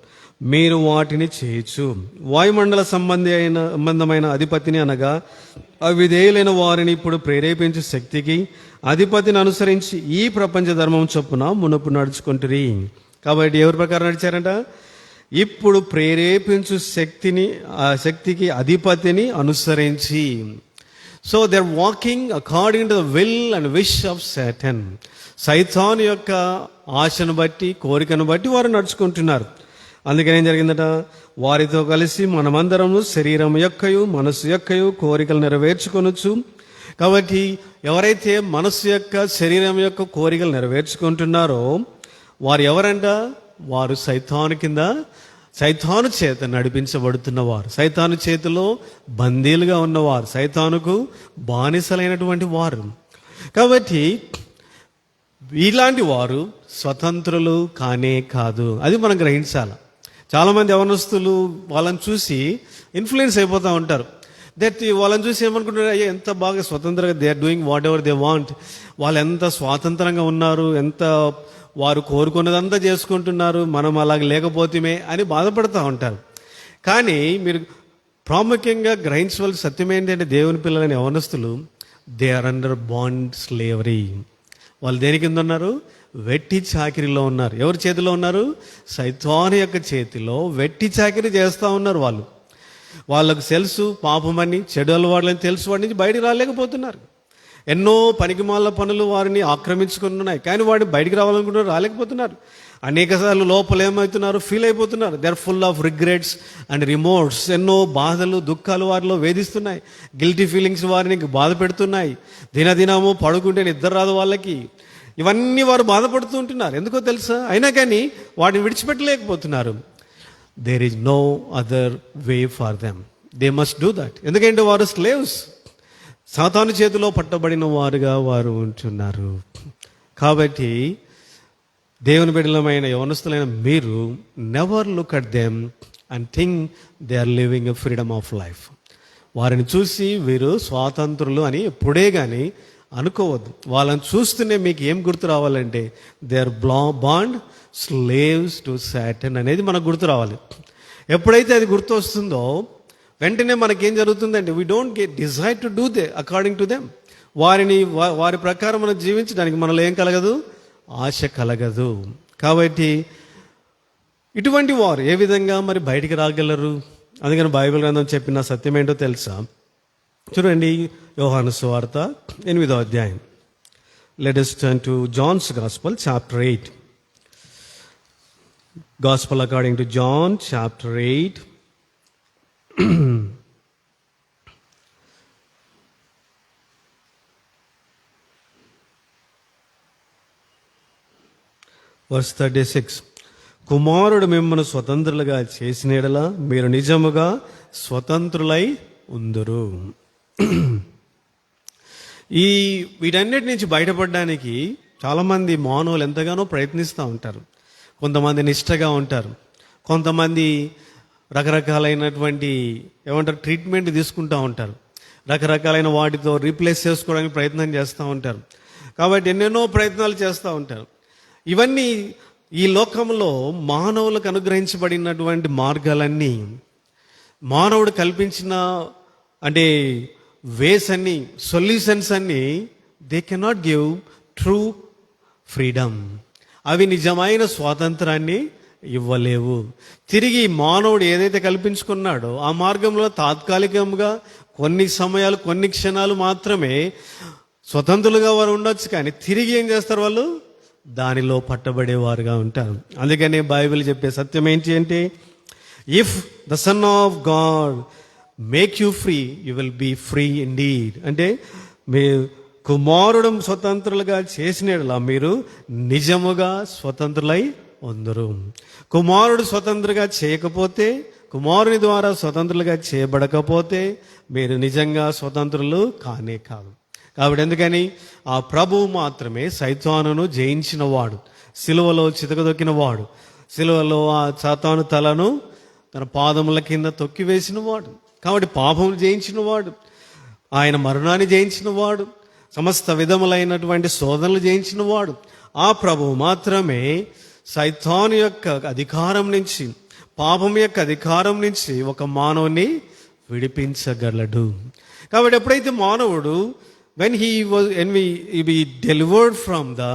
మీరు వాటిని చేయొచ్చు, వాయుమండల సంబంధమైన అధిపతిని అనగా అవిధేయులైన వారిని ఇప్పుడు ప్రేరేపించే శక్తికి అధిపతిని అనుసరించి ఈ ప్రపంచ ధర్మం చొప్పున మునుపు నడుచుకుంటురి. కాబట్టి ఎవరి ప్రకారం నడిచారంట? ఇప్పుడు ప్రేరేపించు శక్తికి అధిపతిని అనుసరించి. So they are walking according to the will and wish of Satan. సైతాను యొక్క ఆశను బట్టి, కోరికను బట్టి వారు నడుచుకుంటున్నారు. అందుకని ఏం జరిగిందట, వారితో కలిసి మనమందరము శరీరం యొక్కయు మనస్సు యొక్కయు కోరికలు నెరవేర్చుకొనొచ్చు. కాబట్టి ఎవరైతే మనస్సు యొక్క శరీరం యొక్క కోరికలు నెరవేర్చుకుంటున్నారో వారు ఎవరంట? వారు సైతాను కింద, సైతాను చేత నడిపించబడుతున్నవారు, సైతాను చేతిలో బందీలుగా ఉన్నవారు, సైతానుకు బానిసలైనటువంటి వారు. కాబట్టి ఇలాంటి వారు స్వతంత్రులు కానే కాదు. అది మనం గ్రహించాలి. చాలామంది యవనస్తులు వాళ్ళని చూసి ఇన్ఫ్లుయెన్స్ అయిపోతూ ఉంటారు. దట్ వాళ్ళని చూసి ఏమనుకుంటున్నారు, అయ్యో ఎంత బాగా స్వతంత్రంగా they are doing whatever they want, వాళ్ళు ఎంత స్వాతంత్రంగా ఉన్నారు, ఎంత వారు కోరుకున్నదంతా చేసుకుంటున్నారు, మనం అలాగ లేకపోతేమే అని బాధపడుతూ ఉంటారు. కానీ మీరు ప్రాముఖ్యంగా గ్రహించవలసిన సత్యం ఏంటంటే, దేవుని పిల్లలైన యవనస్తులు they are under bond slavery. వాళ్ళు దేని కింద ఉన్నారు? వెట్టి చాకిరిలో ఉన్నారు. ఎవరి చేతిలో ఉన్నారు? సైతాను యొక్క చేతిలో వెట్టి చాకిరి చేస్తూ ఉన్నారు. వాళ్ళకు తెలుసు పాపమని, చెడు అలవాట్లని తెలుసు, వాడి నుంచి బయటికి రాలేకపోతున్నారు. ఎన్నో పనికిమాల పనులు వారిని ఆక్రమించుకుని ఉన్నాయి, కానీ వాడిని బయటికి రావాలనుకుంటున్నారు, రాలేకపోతున్నారు. అనేకసార్లు లోపల ఏమవుతున్నారు? ఫీల్ అయిపోతున్నారు. They are full of regrets and remorse. ఎన్నో బాధలు, దుఃఖాలు వారిలో వేధిస్తున్నాయి. గిల్టీ ఫీలింగ్స్ వారిని బాధ పెడుతున్నాయి. దినదినము పడుకుంటే నిద్ర రాదు వాళ్ళకి. ఇవన్నీ వారు బాధపడుతూ ఉంటున్నారు. ఎందుకో తెలుసా? అయినా కానీ వాటిని విడిచిపెట్టలేకపోతున్నారు. There is no other way for them. They must do that. ఎందుకంటే వారు స్లేవ్స్, సాతాను చేతిలో పట్టబడిన వారుగా వారు ఉంటున్నారు. కాబట్టి దేవుని బిడ్డలమైన యవనస్తులైన మీరు never look at them and think they are living a freedom of life. వారిని చూసి వీరు స్వాతంత్రులు అని ఎప్పుడే కానీ అనుకోవద్దు. వాళ్ళని చూస్తూనే మీకు ఏం గుర్తు రావాలంటే, they are bond slaves to Satan అనేది మనకు గుర్తు రావాలి. ఎప్పుడైతే అది గుర్తు వస్తుందో వెంటనే మనకేం జరుగుతుందంటే, we don't get desire to do they according to them. వారి ప్రకారం మనం జీవించడానికి మనలో ఏం కలగదు? ఆశ కలగదు. కాబట్టి ఇటువంటి వారు ఏ విధంగా మరి బయటికి రాగలరు? అందుకని బైబిల్ గ్రంథం చెప్పిన సత్యం ఏంటో తెలుసా? చూడండి, యోహాను సువార్త 8వ అధ్యాయం. Let us turn to John's Gospel, chapter 8. Gospel according to John, chapter 8. Verse 36. కుమారుడు మిమ్మల్ని స్వతంత్రులుగా చేసిన యెడల మీరు నిజముగా స్వతంత్రులై ఉందురు. వీటన్నిటి నుంచి బయటపడడానికి చాలామంది మానవులు ఎంతగానో ప్రయత్నిస్తూ ఉంటారు. కొంతమంది నిష్ఠగా ఉంటారు, కొంతమంది రకరకాలైనటువంటి ట్రీట్మెంట్ తీసుకుంటూ ఉంటారు, రకరకాలైన వాటితో రీప్లేస్ చేసుకోవడానికి ప్రయత్నం చేస్తూ ఉంటారు. కాబట్టి ఎన్నెన్నో ప్రయత్నాలు చేస్తూ ఉంటారు. ఇవన్నీ ఈ లోకంలో మానవులకు అనుగ్రహించబడినటువంటి మార్గాలన్నీ, మానవుడు కల్పించిన వేస్ అన్ని, సొల్యూషన్స్ అన్ని, they cannot give true freedom. అవి నిజమైన స్వాతంత్రాన్ని ఇవ్వలేవు. తిరిగి మానవుడు ఏదైతే కల్పించుకున్నాడో ఆ మార్గంలో తాత్కాలికంగా కొన్ని సమయాలు, కొన్ని క్షణాలు మాత్రమే స్వతంత్రులుగా వారు ఉండొచ్చు, కానీ తిరిగి ఏం చేస్తారు? వాళ్ళు దానిలో పట్టబడేవారుగా ఉంటారు. అందుకనే బైబిల్ చెప్పే సత్యం ఏంటి అంటే, if the son of God make you free, you will be free indeed. అంటే మీ కుమారుడు స్వతంత్రులుగా చేసినలా మీరు నిజముగా స్వతంత్రులై ఉందరు. కుమారుడు స్వతంత్రంగా చేయకపోతే, కుమారుని ద్వారా స్వతంత్రులుగా చేయబడకపోతే మీరు నిజంగా స్వతంత్రులు కానే కాదు. కాబట్టి ఎందుకని? ఆ ప్రభువు మాత్రమే సైతానును జయించిన వాడు, సిలువలో చితకదొక్కిన వాడు, సిలువలో ఆ సాతాను తలను తన పాదముల కింద తొక్కివేసిన వాడు. కాబట్టి పాపములు జయించిన వాడు, ఆయన మరణాన్ని జయించిన వాడు, సమస్త విధములైనటువంటి శోధనలు జయించిన వాడు ఆ ప్రభువు మాత్రమే సైతాను యొక్క అధికారం నుంచి, పాపం యొక్క అధికారం నుంచి ఒక మానవుని విడిపించగలడు. కాబట్టి ఎప్పుడైతే మానవుడు when he be delivered from the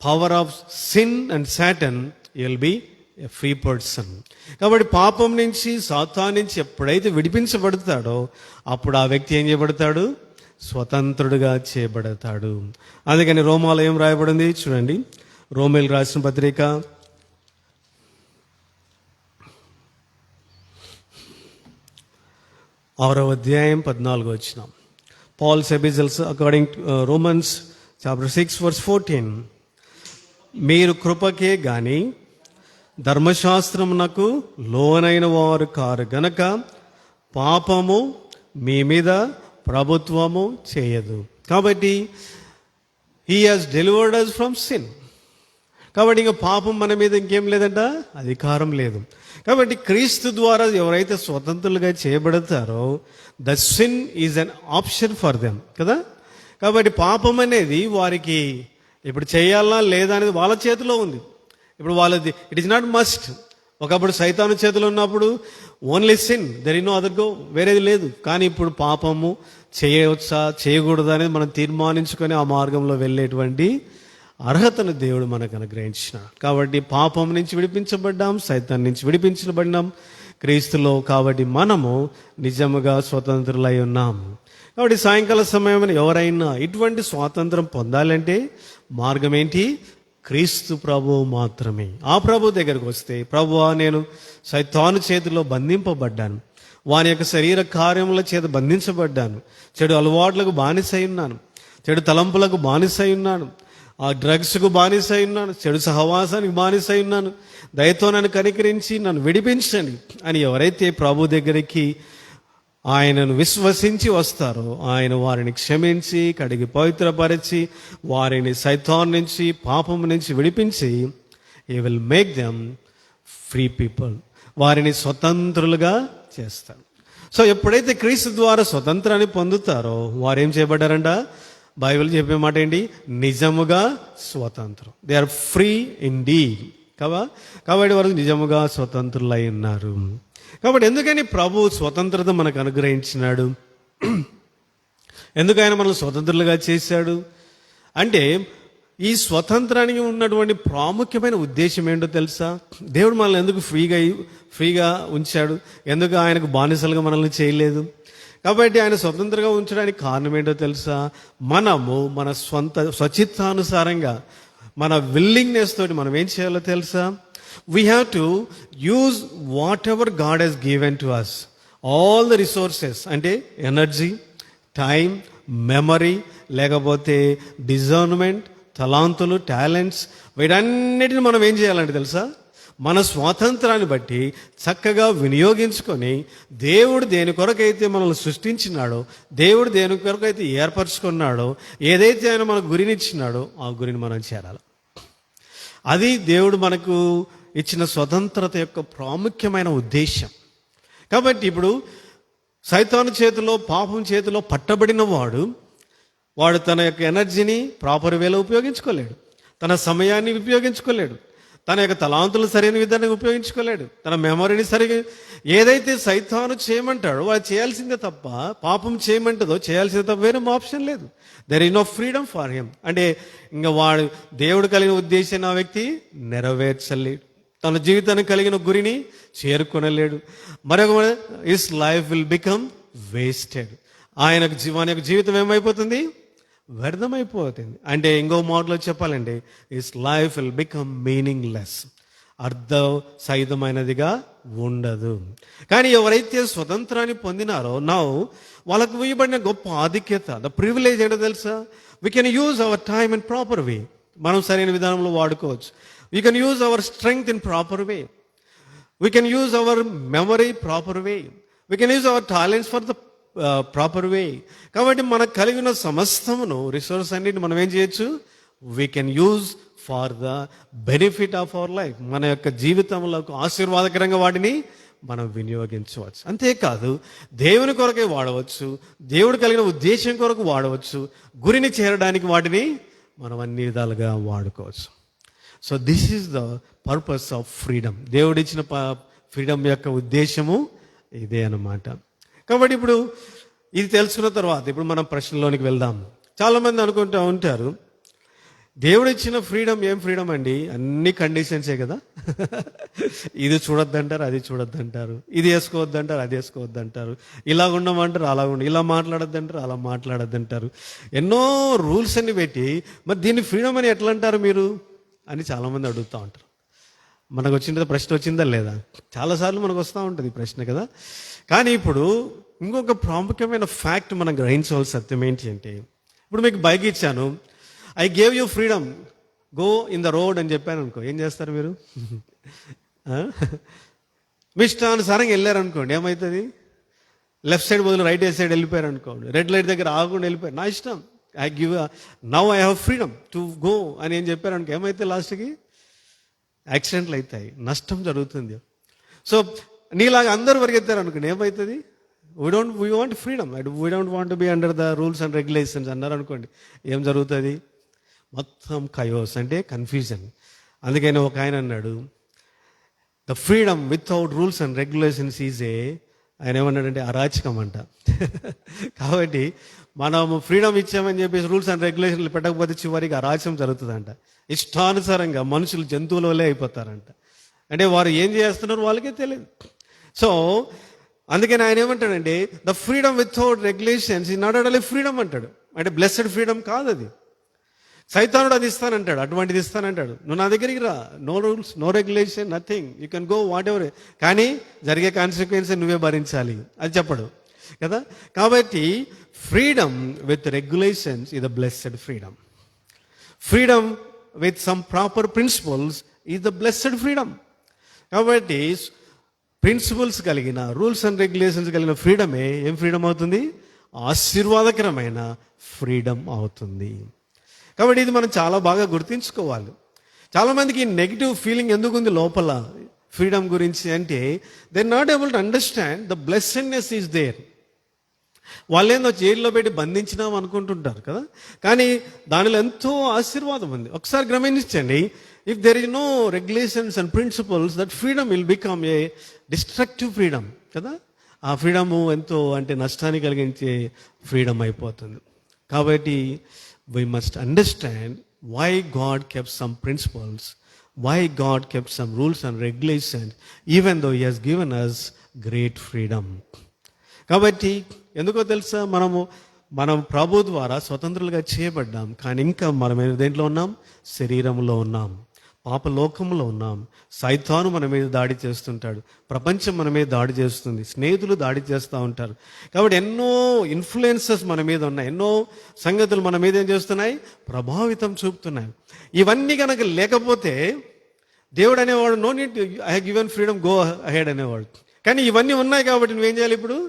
power of sin and Satan, he will be a free person. కాబట్టి పాపం నుంచి, సాతాను నుంచి ఎప్పుడైతే విడిపించబడతాడో అప్పుడు ఆ వ్యక్తి ఏం చేయబడతాడు? స్వతంత్రుడుగా చేయబడతాడు. అందుకని రోమాలో ఏం రాయబడింది చూడండి. రోమేలు రాసిన పత్రిక 6వ అధ్యాయం 14వ వచనం. Paul says according to Romans chapter 6 verse 14, మీరు కృపకే గాని ధర్మశాస్త్రమునకు లోనైన వారు కారు గనక పాపము మీ మీద ప్రభుత్వము చేయదు. కాబట్టి he has delivered us from sin. కాబట్టి ఇంకా పాపం మన మీద ఇంకేం లేదంట, అధికారం లేదు. కాబట్టి క్రీస్తు ద్వారా ఎవరైతే స్వతంత్రులుగా చేయబడతారో the sin is an option for them కదా. కాబట్టి పాపం అనేది వారికి ఇప్పుడు చేయాలా లేదా అనేది వాళ్ళ చేతిలో ఉంది. ఇప్పుడు వాళ్ళది ఇట్ ఈస్ నాట్ మస్ట్. ఒకప్పుడు సైతాను చేతిలో ఉన్నప్పుడు only sin, there is no other go, వేరేది లేదు. కానీ ఇప్పుడు పాపము చేయవచ్చా చేయకూడదా అనేది మనం తీర్మానించుకొని ఆ మార్గంలో వెళ్ళేటువంటి అర్హతను దేవుడు మనకు అనుగ్రహించినాడు. కాబట్టి పాపం నుంచి విడిపించబడ్డాం, సైతాన్ నుంచి విడిపించబడ్డాం క్రీస్తులో. కాబట్టి మనము నిజముగా స్వతంత్రులై ఉన్నాం. కాబట్టి సాయంకాల సమయంలో ఎవరైనా ఇటువంటి స్వాతంత్రం పొందాలంటే మార్గం ఏంటి? క్రీస్తు ప్రభువు మాత్రమే. ఆ ప్రభు దగ్గరకు వస్తే, ప్రభువా నేను సైతాను చేతిలో బంధింపబడ్డాను, వాని యొక్క శరీర కార్యముల చేత బంధించబడ్డాను, చెడు అలవాట్లకు బానిసై ఉన్నాను, చెడు తలంపులకు బానిసై ఉన్నాను, ఆ డ్రగ్స్కు బానిసై ఉన్నాను, చెడు సహవాసానికి బానిసై ఉన్నాను, దయతో నన్ను కనికరించి నన్ను విడిపించండి అని ఎవరైతే ప్రభు దగ్గరికి ఆయనను విశ్వసించి వస్తారో ఆయన వారిని క్షమించి కడిగి పవిత్రపరిచి వారిని సైతాన్ నుంచి పాపం నుంచి విడిపించి he will make them free people, వారిని స్వతంత్రులుగా చేస్తారు. సో ఎప్పుడైతే క్రీస్తు ద్వారా స్వతంత్రాన్ని పొందుతారో వారు ఏం చేయబడ్డారంట? బైబిల్ చెప్పే మాట ఏంటి? నిజముగా స్వతంత్రం. They are free indeed. కాబట్టి వారు నిజముగా స్వతంత్రులై ఉన్నారు. కాబట్టి ఎందుకని ప్రభు స్వతంత్రత మనకు అనుగ్రహించినాడు? ఎందుకు ఆయన మనల్ని స్వతంత్రులుగా చేశాడు అంటే ఈ స్వతంత్రానికి ఉన్నటువంటి ప్రాముఖ్యమైన ఉద్దేశం ఏంటో తెలుసా? దేవుడు మనల్ని ఎందుకు ఫ్రీగా ఉంచాడు? ఎందుకు ఆయనకు బానిసలుగా మనల్ని చేయలేదు? కాబట్టి ఆయన స్వతంత్రంగా ఉంచడానికి కారణం ఏంటో తెలుసా? మనము మన స్వచిత్తానుసారంగా మన విల్లింగ్నెస్ తోటి మనం ఏం చేయాలో తెలుసా? We have to use whatever God has given to us. All the resources, అంటే ఎనర్జీ, టైం, మెమరీ, లేకపోతే డిజర్న్మెంట్, తలాంతులు, టాలెంట్స్, వీటన్నిటిని మనం ఏం చేయాలంటే తెలుసా? మన స్వాతంత్రాన్ని బట్టి చక్కగా వినియోగించుకొని దేవుడు దేని కొరకైతే మనల్ని సృష్టించినాడో, దేవుడు దేని కొరకైతే ఏర్పరచుకున్నాడో, ఏదైతే ఆయన మనకు గురినిచ్చినాడో ఆ గురిని మనం చేరాలి. అది దేవుడు మనకు ఇచ్చిన స్వతంత్రత యొక్క ప్రాముఖ్యమైన ఉద్దేశం. కాబట్టి ఇప్పుడు సైతాను చేతిలో, పాపం చేతిలో పట్టబడిన వాడు తన యొక్క ఎనర్జీని ప్రాపర్ వేలో ఉపయోగించుకోలేడు, తన సమయాన్ని ఉపయోగించుకోలేడు, తన యొక్క తలాంతులు సరైన విధానంగా ఉపయోగించుకోలేడు, తన మెమరీని సరిగా ఏదైతే సైతాను చేయమంటాడో వాడు చేయాల్సిందే తప్ప, పాపం చేయమంటుందో చేయాల్సిందే తప్ప వేరే ఆప్షన్ లేదు. There is no freedom for him. అంటే ఇంకా వాడు దేవుడు కలిగిన ఉద్దేశాన్ని ఆ వ్యక్తి నెరవేర్చలేడు, తన జీవితానికి కలిగిన గురిని చేరుకొనలేడు. మరొక his life will become wasted. వాని యొక్క జీవితం ఏమైపోతుంది? వ్యర్థమైపోతుంది. అంటే ఇంకో మాటలో చెప్పాలంటే his life will become meaningless, అర్థం సహితమైనదిగా ఉండదు. కానీ ఎవరైతే స్వతంత్రాన్ని పొందినారో వాళ్ళకు ఇవ్వబడిన గొప్ప ఆధిక్యత, ద ప్రివిలేజ్ ఏంటో తెలుసా? We can use our time in proper way. మనం సరైన విధానంలో వాడుకోవచ్చు. We can use our strength in proper way. We can use our memory proper way. We can use our talents for the proper way. కాబట్టి మనకు కలిగిన సమస్తమును, రిసోర్స్ అన్నిటిని మనం ఏం చేయొచ్చు? We can use for the benefit of our life. మన యొక్క జీవితంలో ఆశీర్వాదకరంగా వాటిని మనం వినియోగించవచ్చు. అంతేకాదు దేవుని కొరకే వాడవచ్చు, దేవుడు కలిగిన ఉద్దేశం కొరకు వాడవచ్చు, గురిని చేరడానికి వాటిని మనం అన్ని విధాలుగా వాడుకోవచ్చు. So this is the purpose of freedom. దేవుడిచ్చిన ఫ్రీడమ్ యొక్క ఉద్దేశము ఇదే అన్నమాట. కాబట్టి ఇప్పుడు ఇది తెలుసుకున్న తర్వాత ఇప్పుడు మనం ప్రశ్నలోనికి వెళ్దాం. చాలామంది అనుకుంటూ ఉంటారు, దేవుడు ఇచ్చిన ఫ్రీడమ్ ఏం ఫ్రీడమ్ అండి? అన్ని కండిషన్సే కదా. ఇది చూడొద్దంటారు, అది చూడొద్దంటారు, ఇది వేసుకోవద్దంటారు, అది వేసుకోవద్దంటారు, ఇలా ఉండమంటారు, అలా ఇలా మాట్లాడొద్దంటారు, అలా మాట్లాడొద్దంటారు, ఎన్నో రూల్స్ అన్ని పెట్టి మరి దీన్ని ఫ్రీడమ్ అని ఎట్లా అంటారు మీరు అని చాలామంది అడుగుతూ ఉంటారు. మనకు వచ్చిన ప్రశ్న వచ్చిందా లేదా? చాలాసార్లు మనకు వస్తూ ఉంటుంది ఈ ప్రశ్న కదా. కానీ ఇప్పుడు ఇంకొక ప్రాముఖ్యమైన ఫ్యాక్ట్ మనం గ్రహించవలసిన సత్యం ఏంటి అంటే, ఇప్పుడు మీకు బైక్ ఇచ్చాను, I gave you freedom, go in the road అని చెప్పాను అనుకో, ఏం చేస్తారు మీరు? మీ ఇష్టానుసారంగా వెళ్ళారనుకోండి, ఏమవుతుంది? లెఫ్ట్ సైడ్ బదులు రైట్ సైడ్ వెళ్ళిపోయారు అనుకోండి, రెడ్ లైట్ దగ్గర ఆగకుండా వెళ్ళిపోయారు, I have freedom to go అని ఏం చెప్పారు అనుకో, ఏమైతే లాస్ట్కి యాక్సిడెంట్లు అవుతాయి, నష్టం జరుగుతుంది. సో నీలాగా అందరూ పరిగెత్తారు అనుకోండి, ఏమవుతుంది? We want freedom, we don't want be under the rules and regulations అన్నారు అనుకోండి, ఏం జరుగుతుంది? మొత్తం కయోస్ అంటే కన్ఫ్యూజన్. అందుకని ఒక ఆయన అన్నాడు, the freedom without rules and regulations ఆయన ఏమన్నాడంటే అరాచకం అంట. కాబట్టి మనం ఫ్రీడమ్ ఇచ్చామని చెప్పేసి రూల్స్ అండ్ రెగ్యులేషన్లు పెట్టకపోతే చివరికి అరాచకం జరుగుతుందంట. ఇష్టానుసారంగా మనుషులు జంతువుల వల్లే అయిపోతారంట. అంటే వారు ఏం చేస్తున్నారు వాళ్ళకే తెలియదు. సో అందుకని ఆయన ఏమంటాడంటే ద ఫ్రీడమ్ వితౌట్ రెగ్యులేషన్స్ ఈ నాట్ ఓన్లీ ఫ్రీడమ్ అంటాడు, అంటే బ్లెస్డ్ ఫ్రీడమ్ కాదు అది. సైతానుడు అది ఇస్తానంటాడు, అటువంటిది ఇస్తానంటాడు. నువ్వు నా దగ్గరికి రా, no rules, no regulation, nothing, you can go whatever, కానీ జరిగే కాన్సిక్వెన్స్ నువ్వే భరించాలి, అది చెప్పడు కదా. కాబట్టి freedom with regulations is the blessed freedom. Freedom with some proper principles is the blessed freedom. కాబట్టి ప్రిన్సిపల్స్ కలిగిన, రూల్స్ అండ్ రెగ్యులేషన్స్ కలిగిన ఫ్రీడమే ఏం ఫ్రీడమ్ అవుతుంది? ఆశీర్వాదకరమైన ఫ్రీడమ్ అవుతుంది. కాబట్టి ఇది మనం చాలా బాగా గుర్తుంచుకోవాలి. చాలామందికి నెగిటివ్ ఫీలింగ్ ఎందుకు ఉంది లోపల ఫ్రీడమ్ గురించి అంటే they are not able to understand the blessedness is there. వాళ్ళేందో జైల్లో పెట్టి బంధించినాం అనుకుంటుంటారు కదా, కానీ దానిలో ఎంతో ఆశీర్వాదం ఉంది. ఒకసారి గమనించండి, if there is no regulations and principles, that freedom will become a destructive freedom కదా. ఆ ఫ్రీడము ఎంతో అంటే నష్టాన్ని కలిగించే ఫ్రీడమ్ అయిపోతుంది. కాబట్టి we must understand why God kept some principles, why God kept some rules and regulations, even though He has given us great freedom. కాబట్టి ఎందుకో తెలుసా, మనం ప్రభు ద్వారా స్వతంత్రులుగా చేయబడ్డాం, కానీ ఇంకా మనం దేంట్లో ఉన్నాం? శరీరంలో ఉన్నాం, పాప లోకంలో ఉన్నాం. సైతాను మన మీద దాడి చేస్తుంటాడు, ప్రపంచం మన మీద దాడి చేస్తుంది, స్నేహితులు దాడి చేస్తూ ఉంటారు. కాబట్టి ఎన్నో ఇన్ఫ్లుయెన్సెస్ మన మీద ఉన్నాయి, ఎన్నో సంగతులు మన మీద ఏం చేస్తున్నాయి? ప్రభావితం చూపుతున్నాయి. ఇవన్నీ కనుక లేకపోతే దేవుడు అనేవాడు no need, I have given freedom, go ahead అనేవాడు. కానీ ఇవన్నీ ఉన్నాయి కాబట్టి నువ్వేం చేయాలి? ఇప్పుడు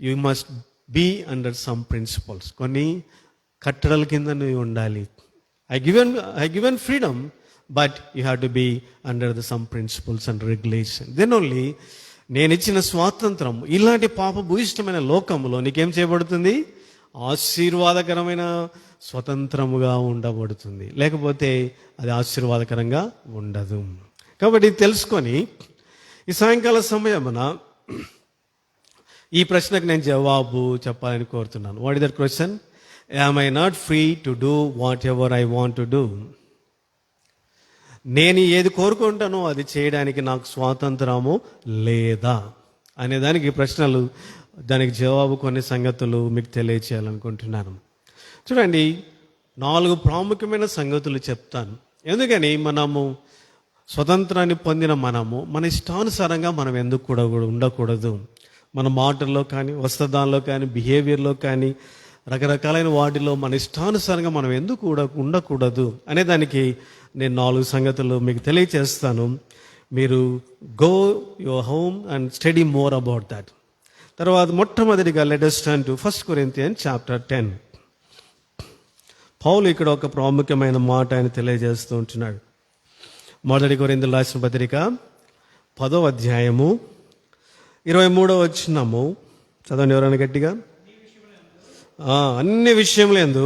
you must be under some principles, కొన్ని కట్టడల కింద నువ్వు ఉండాలి. I given freedom, but you have to be under some principles and regulations. Then only నేను ఇచ్చిన స్వాతంత్రం ఇలాంటి పాప భూయిష్టమైన లోకంలో నీకేం చేయబడుతుంది? ఆశీర్వాదకరమైన స్వతంత్రముగా ఉండబడుతుంది. లేకపోతే అది ఆశీర్వాదకరంగా ఉండదు. కాబట్టి ఇది తెలుసుకొని ఈ సాయంకాల సమయమున ఈ ప్రశ్నకు నేను జవాబు చెప్పాలని కోరుతున్నాను. What is that question? Am I not free to do whatever I want to do? నేను ఏది కోరుకుంటానో అది చేయడానికి నాకు స్వాతంత్రము లేదా అనే దానికి ప్రశ్నలు, దానికి జవాబు కొన్ని సంగతులు మీకు తెలియచేయాలనుకుంటున్నాను. చూడండి, 4 ప్రాముఖ్యమైన సంగతులు చెప్తాను. ఎందుకని మనము స్వతంత్రాన్ని పొందిన మన ఇష్టానుసారంగా మనం ఎందుకు కూడా ఉండకూడదు? మన మాటల్లో కానీ, వస్త్రదానంలో కానీ, బిహేవియర్లో కానీ, రకరకాలైన వాటిలో మన ఇష్టానుసారంగా మనం ఎందుకు కూడా ఉండకూడదు అనే దానికి నేను 4 సంగతులు మీకు తెలియచేస్తాను. మీరు go your home and study more about that. తర్వాత మొట్టమొదటిగా let us turn to 1 Corinthians chapter 10. పౌలు ఇక్కడ ఒక ప్రాముఖ్యమైన మాట ఆయన తెలియజేస్తూ ఉంటున్నాడు. 1 కొరింథీయులకు రాసిన పత్రిక 10వ అధ్యాయము 23వ వచనము చదవండి ఎవరైనా గట్టిగా. అన్ని విషయములందు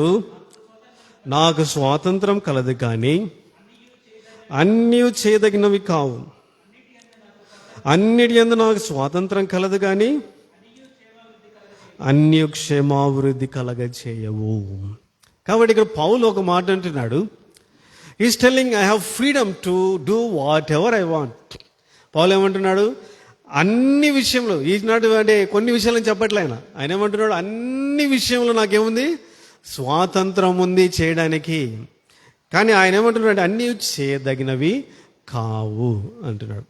నాకు స్వాతంత్రం కలదు, కానీ అన్నీ చేయదగినవి కావు. అన్నిటి యందు నాకు స్వాతంత్రం కలదు, కానీ అన్ని క్షేమాభివృద్ధి కలగ చేయవు. కాబట్టి ఇక్కడ పౌలు ఒక మాట అంటున్నాడు. Is telling I have freedom to do whatever I want. పౌలు ఏమంటున్నాడు? అన్ని విషయంలో, ఈనాడు అంటే కొన్ని విషయాలను చెప్పట్లే ఆయన ఏమంటున్నాడు? అన్ని విషయంలో నాకేముంది? స్వాతంత్రం ఉంది చేయడానికి. కానీ ఆయన ఏమంటున్నాడు? అన్నీ చేయదగినవి కావు అంటున్నాడు.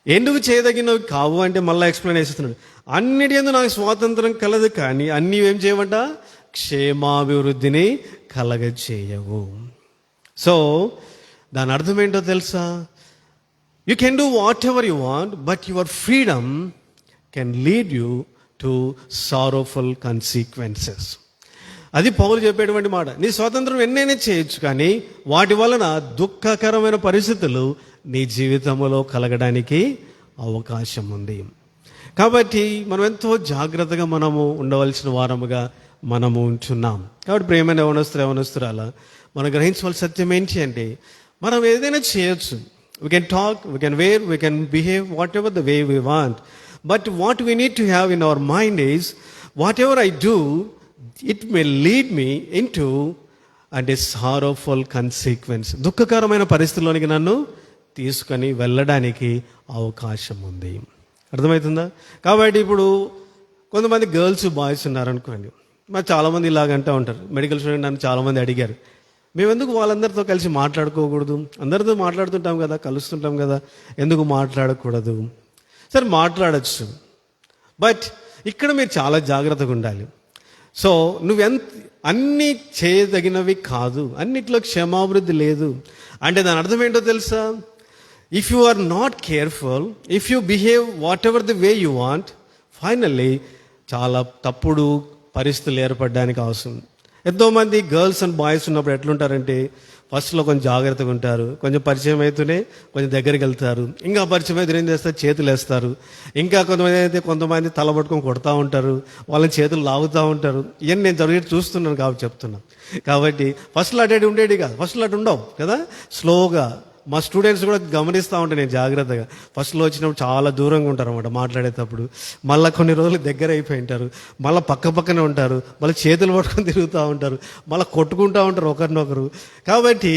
ఎందుకు చేయదగినవి కావు అంటే మళ్ళీ ఎక్స్ప్లెయిన్ చేస్తున్నాడు. అన్నిటి యందు నాకు స్వాతంత్రం కలదు, కానీ అన్నీ ఏం చేయమంట? క్షేమాభివృద్ధిని కలగ చేయవు. సో దాని అర్థం ఏంటో తెలుసా? You can do whatever you want, but your freedom can lead you to sorrowful consequences. అది పౌలు చెప్పేటువంటి మాట. నీ స్వాతంత్రం ఎన్నైనా చేయొచ్చు, కానీ వాటి వలన దుఃఖకరమైన పరిస్థితులు నీ జీవితంలో కలగడానికి అవకాశం ఉంది. కాబట్టి మనం ఎంతో జాగ్రత్తగా మనము ఉండవలసిన వారముగా మనము ఉంటున్నాం. కాబట్టి ప్రేమైన యవనస్తురాల మనం గ్రహించవలసిన సత్యం ఏంటి అంటే, మనం ఏదైనా చేయొచ్చు. We can talk, we can wear, we can behave whatever the way we want. But what we need to have in our mind is, whatever I do, it may lead me into and a sorrowful consequence. దుఃఖకరమైన పరిస్థితుల్లోనికి నన్ను తీసుకొని వెళ్ళడానికి అవకాశం ఉంది. అర్థమవుతుందా? కాబట్టి ఇప్పుడు కొంతమంది గర్ల్స్ బాయ్స్ ఉన్నారనుకోండి, మరి చాలామంది ఇలాగంటూ ఉంటారు. మెడికల్ స్టూడెంట్ నన్ను చాలామంది అడిగారు, మేము ఎందుకు వాళ్ళందరితో కలిసి మాట్లాడుకోకూడదు? అందరితో మాట్లాడుతుంటాం కదా, కలుస్తుంటాం కదా, ఎందుకు మాట్లాడకూడదు? సరే, మాట్లాడచ్చు. బట్ ఇక్కడ మీరు చాలా జాగ్రత్తగా ఉండాలి. సో అన్నీ చేయదగినవి కాదు, అన్నిట్లో క్షమాభివృద్ధి లేదు అంటే దాని అర్థం ఏంటో తెలుసా? If you are not careful, if you behave whatever the way you want, finally చాలా తప్పుడు పరిస్థితులు ఏర్పడడానికి అవసరం. ఎంతోమంది గర్ల్స్ అండ్ బాయ్స్ ఉన్నప్పుడు ఎట్లుంటారంటే, ఫస్ట్లో కొంచెం జాగ్రత్తగా ఉంటారు, కొంచెం పరిచయం అవుతూనే కొంచెం దగ్గరికి వెళ్తారు, ఇంకా పరిచయం అయితే ఏం చేస్తారు, చేతులు వేస్తారు. ఇంకా కొంతమంది తల పట్టుకొని కొడతా ఉంటారు, వాళ్ళని చేతులు లాగుతూ ఉంటారు. ఇవన్నీ నేను జరిగేది చూస్తున్నాను కాబట్టి చెప్తున్నాను. కాబట్టి ఫస్ట్లో అటు ఉండేది కాదు, ఫస్ట్లో అటు ఉండవు కదా, స్లోగా. మా స్టూడెంట్స్ కూడా గమనిస్తూ ఉంటాను నేను జాగ్రత్తగా. ఫస్ట్లో వచ్చినప్పుడు చాలా దూరంగా ఉంటారు అన్నమాట మాట్లాడేటప్పుడు. మళ్ళీ కొన్ని రోజులు దగ్గర అయిపోయి ఉంటారు, మళ్ళీ పక్కనే ఉంటారు, మళ్ళీ చేతులు పట్టుకొని తిరుగుతూ ఉంటారు, మళ్ళీ కొట్టుకుంటూ ఉంటారు ఒకరినొకరు. కాబట్టి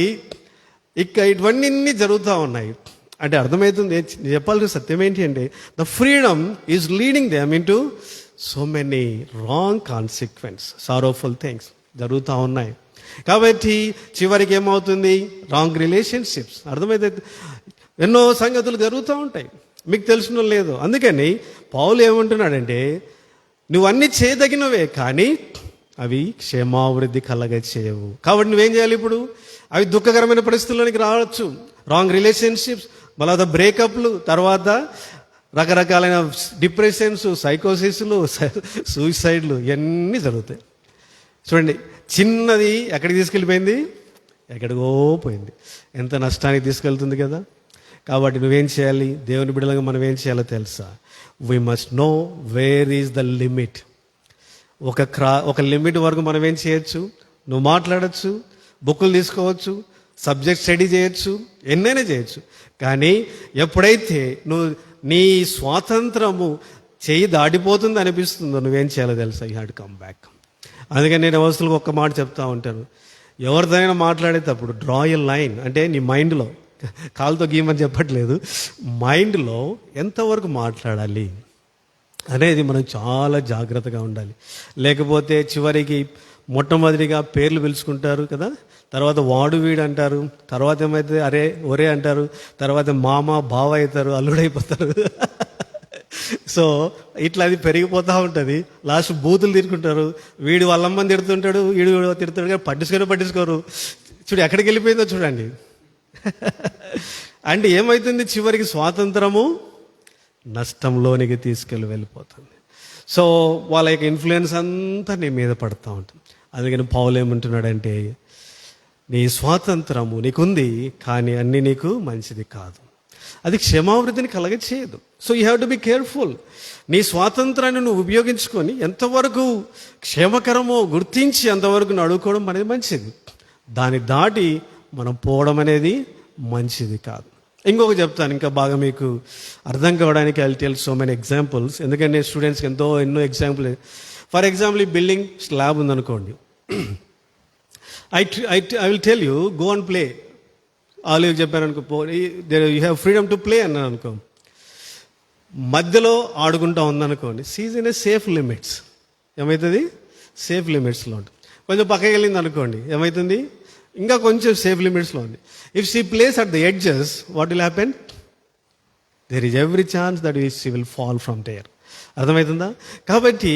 ఇవన్నీ జరుగుతూ ఉన్నాయి. అంటే అర్థమవుతుంది, చెప్పాల్సిన సత్యం ఏంటి అంటే, the freedom is leading them in to so many wrong consequence, sorrowful things జరుగుతూ ఉన్నాయి. కాబట్టి చివరికి ఏమవుతుంది, రాంగ్ రిలేషన్షిప్స్. అర్థమైతే ఎన్నో సంగతులు జరుగుతూ ఉంటాయి, మీకు తెలిసిన లేదు. అందుకని పౌలు ఏమంటున్నాడంటే, నువ్వు అన్నీ చేయదగినవే కానీ అవి క్షేమాభివృద్ధి చేయవు. కాబట్టి నువ్వేం చేయాలి? ఇప్పుడు అవి దుఃఖకరమైన పరిస్థితుల్లోనికి రావచ్చు. రాంగ్ రిలేషన్షిప్స్, మళ్ళీ బ్రేకప్లు, తర్వాత రకరకాలైన డిప్రెషన్స్, సైకోసిస్లు, సూసైడ్లు ఇవన్నీ జరుగుతాయి. చూడండి, చిన్నది ఎక్కడికి తీసుకెళ్ళిపోయింది, ఎక్కడికో పోయింది, ఎంత నష్టానికి తీసుకెళ్తుంది కదా. కాబట్టి నువ్వేం చేయాలి? దేవుని బిడ్డలుగా మనం ఏం చేయాలో తెలుసా? We must know where is the limit. ఒక లిమిట్ వరకు మనం ఏం చేయొచ్చు, నువ్వు మాట్లాడచ్చు, బుక్కులు తీసుకోవచ్చు, సబ్జెక్ట్ స్టడీ చేయొచ్చు, ఎన్నైనా చేయొచ్చు. కానీ ఎప్పుడైతే నీ స్వాతంత్రము చేయి దాటిపోతుంది అనిపిస్తుందో, నువ్వేం చేయాలో తెలుసా? You have to come back. అందుకని నేను అవసరాలకు ఒక్క మాట చెప్తా ఉంటాను, ఎవరిదైనా మాట్లాడేటప్పుడు డ్రా ఎ లైన్. అంటే నీ మైండ్లో, కాలుతో గీమని చెప్పట్లేదు, మైండ్లో ఎంతవరకు మాట్లాడాలి అనేది మనం చాలా జాగ్రత్తగా ఉండాలి. లేకపోతే చివరికి మొట్టమొదటిగా పేర్లు పిలుచుకుంటారు కదా, తర్వాత వాడు వీడు అంటారు, తర్వాత ఏమైతే అరే ఒరే అంటారు, తర్వాత మామ బావ అవుతారు, అల్లుడైపోతారు. సో ఇట్లా అది పెరిగిపోతూ ఉంటుంది. లాస్ట్ బూతులు తిరుగుంటారు, వీడు వాళ్ళమ్మని తిడుతుంటాడు, వీడు తిడుతాడు, కానీ పట్టించుకోరు. చూడు ఎక్కడికి వెళ్ళిపోయిందో చూడండి. అంటే ఏమవుతుంది, చివరికి స్వాతంత్రము నష్టంలోనికి వెళ్ళిపోతుంది. సో వాళ్ళ యొక్క ఇన్ఫ్లుయెన్స్ అంతా నీ మీద పడుతూ ఉంటుంది. అందుకని పౌలు ఏమంటున్నాడంటే, నీ స్వాతంత్రము నీకుంది, కానీ అన్నీ నీకు మంచిది కాదు, అది క్షమాభివృద్ధిని చేయదు. So you have to be careful. నీ స్వాతంత్రాన్ని నువ్వు ఉపయోగించుకొని ఎంతవరకు క్షేమకరమో గుర్తించి అంతవరకు నడుకోవడం అనేది మంచిది. దాన్ని దాటి మనం పోవడం అనేది మంచిది కాదు. ఇంకొక చెప్తాను, ఇంకా బాగా మీకు అర్థం కావడానికి. I tell so many examples, ఎందుకంటే స్టూడెంట్స్కి ఎన్నో ఎగ్జాంపుల్. ఫర్ ఎగ్జాంపుల్, ఈ బిల్డింగ్ స్లాబ్ ఉందనుకోండి, I will tell you, go and play. Olive చెప్పాను అనుకో, you have freedom to play అన్నాను అనుకో, మధ్యలో ఆడుకుంటా ఉందనుకోండి, సీజన్ సేఫ్ లిమిట్స్. ఏమవుతుంది? సేఫ్ లిమిట్స్లో ఉంటుంది. కొంచెం పక్కకి వెళ్ళింది అనుకోండి, ఏమవుతుంది? ఇంకా కొంచెం సేఫ్ లిమిట్స్లో ఉంది. If she plays at the edges, what will happen? There is every chance that she will fall from there. అర్థమవుతుందా? కాబట్టి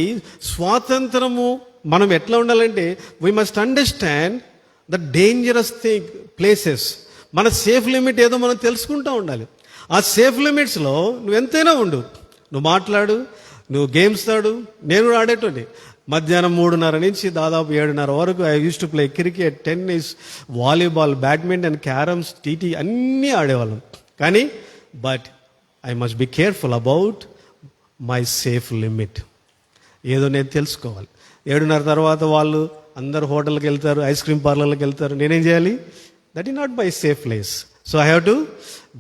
స్వాతంత్రము మనం ఎట్లా ఉండాలంటే, we must understand the dangerous places. మన సేఫ్ లిమిట్ ఏదో మనం తెలుసుకుంటూ ఉండాలి. ఆ సేఫ్ లిమిట్స్లో నువ్వు ఎంతైనా ఉండు, నువ్వు మాట్లాడు, నువ్వు గేమ్స్ ఆడు, నేను ఆడేటోని, మధ్యాహ్నం 3:30 నుంచి దాదాపు 7:30 వరకు I use to play cricket, tennis, volleyball, badminton, carroms, TT అన్నీ ఆడేవాళ్ళం. కానీ but I must be careful about my safe limit. ఏదో నేను తెలుసుకోవాలి. 7:30 తర్వాత వాళ్ళు అందరు హోటల్కి వెళ్తారు, ఐస్ క్రీమ్ పార్లర్కి వెళ్తారు. నేనేం చేయాలి? That is not my safe place. So I have to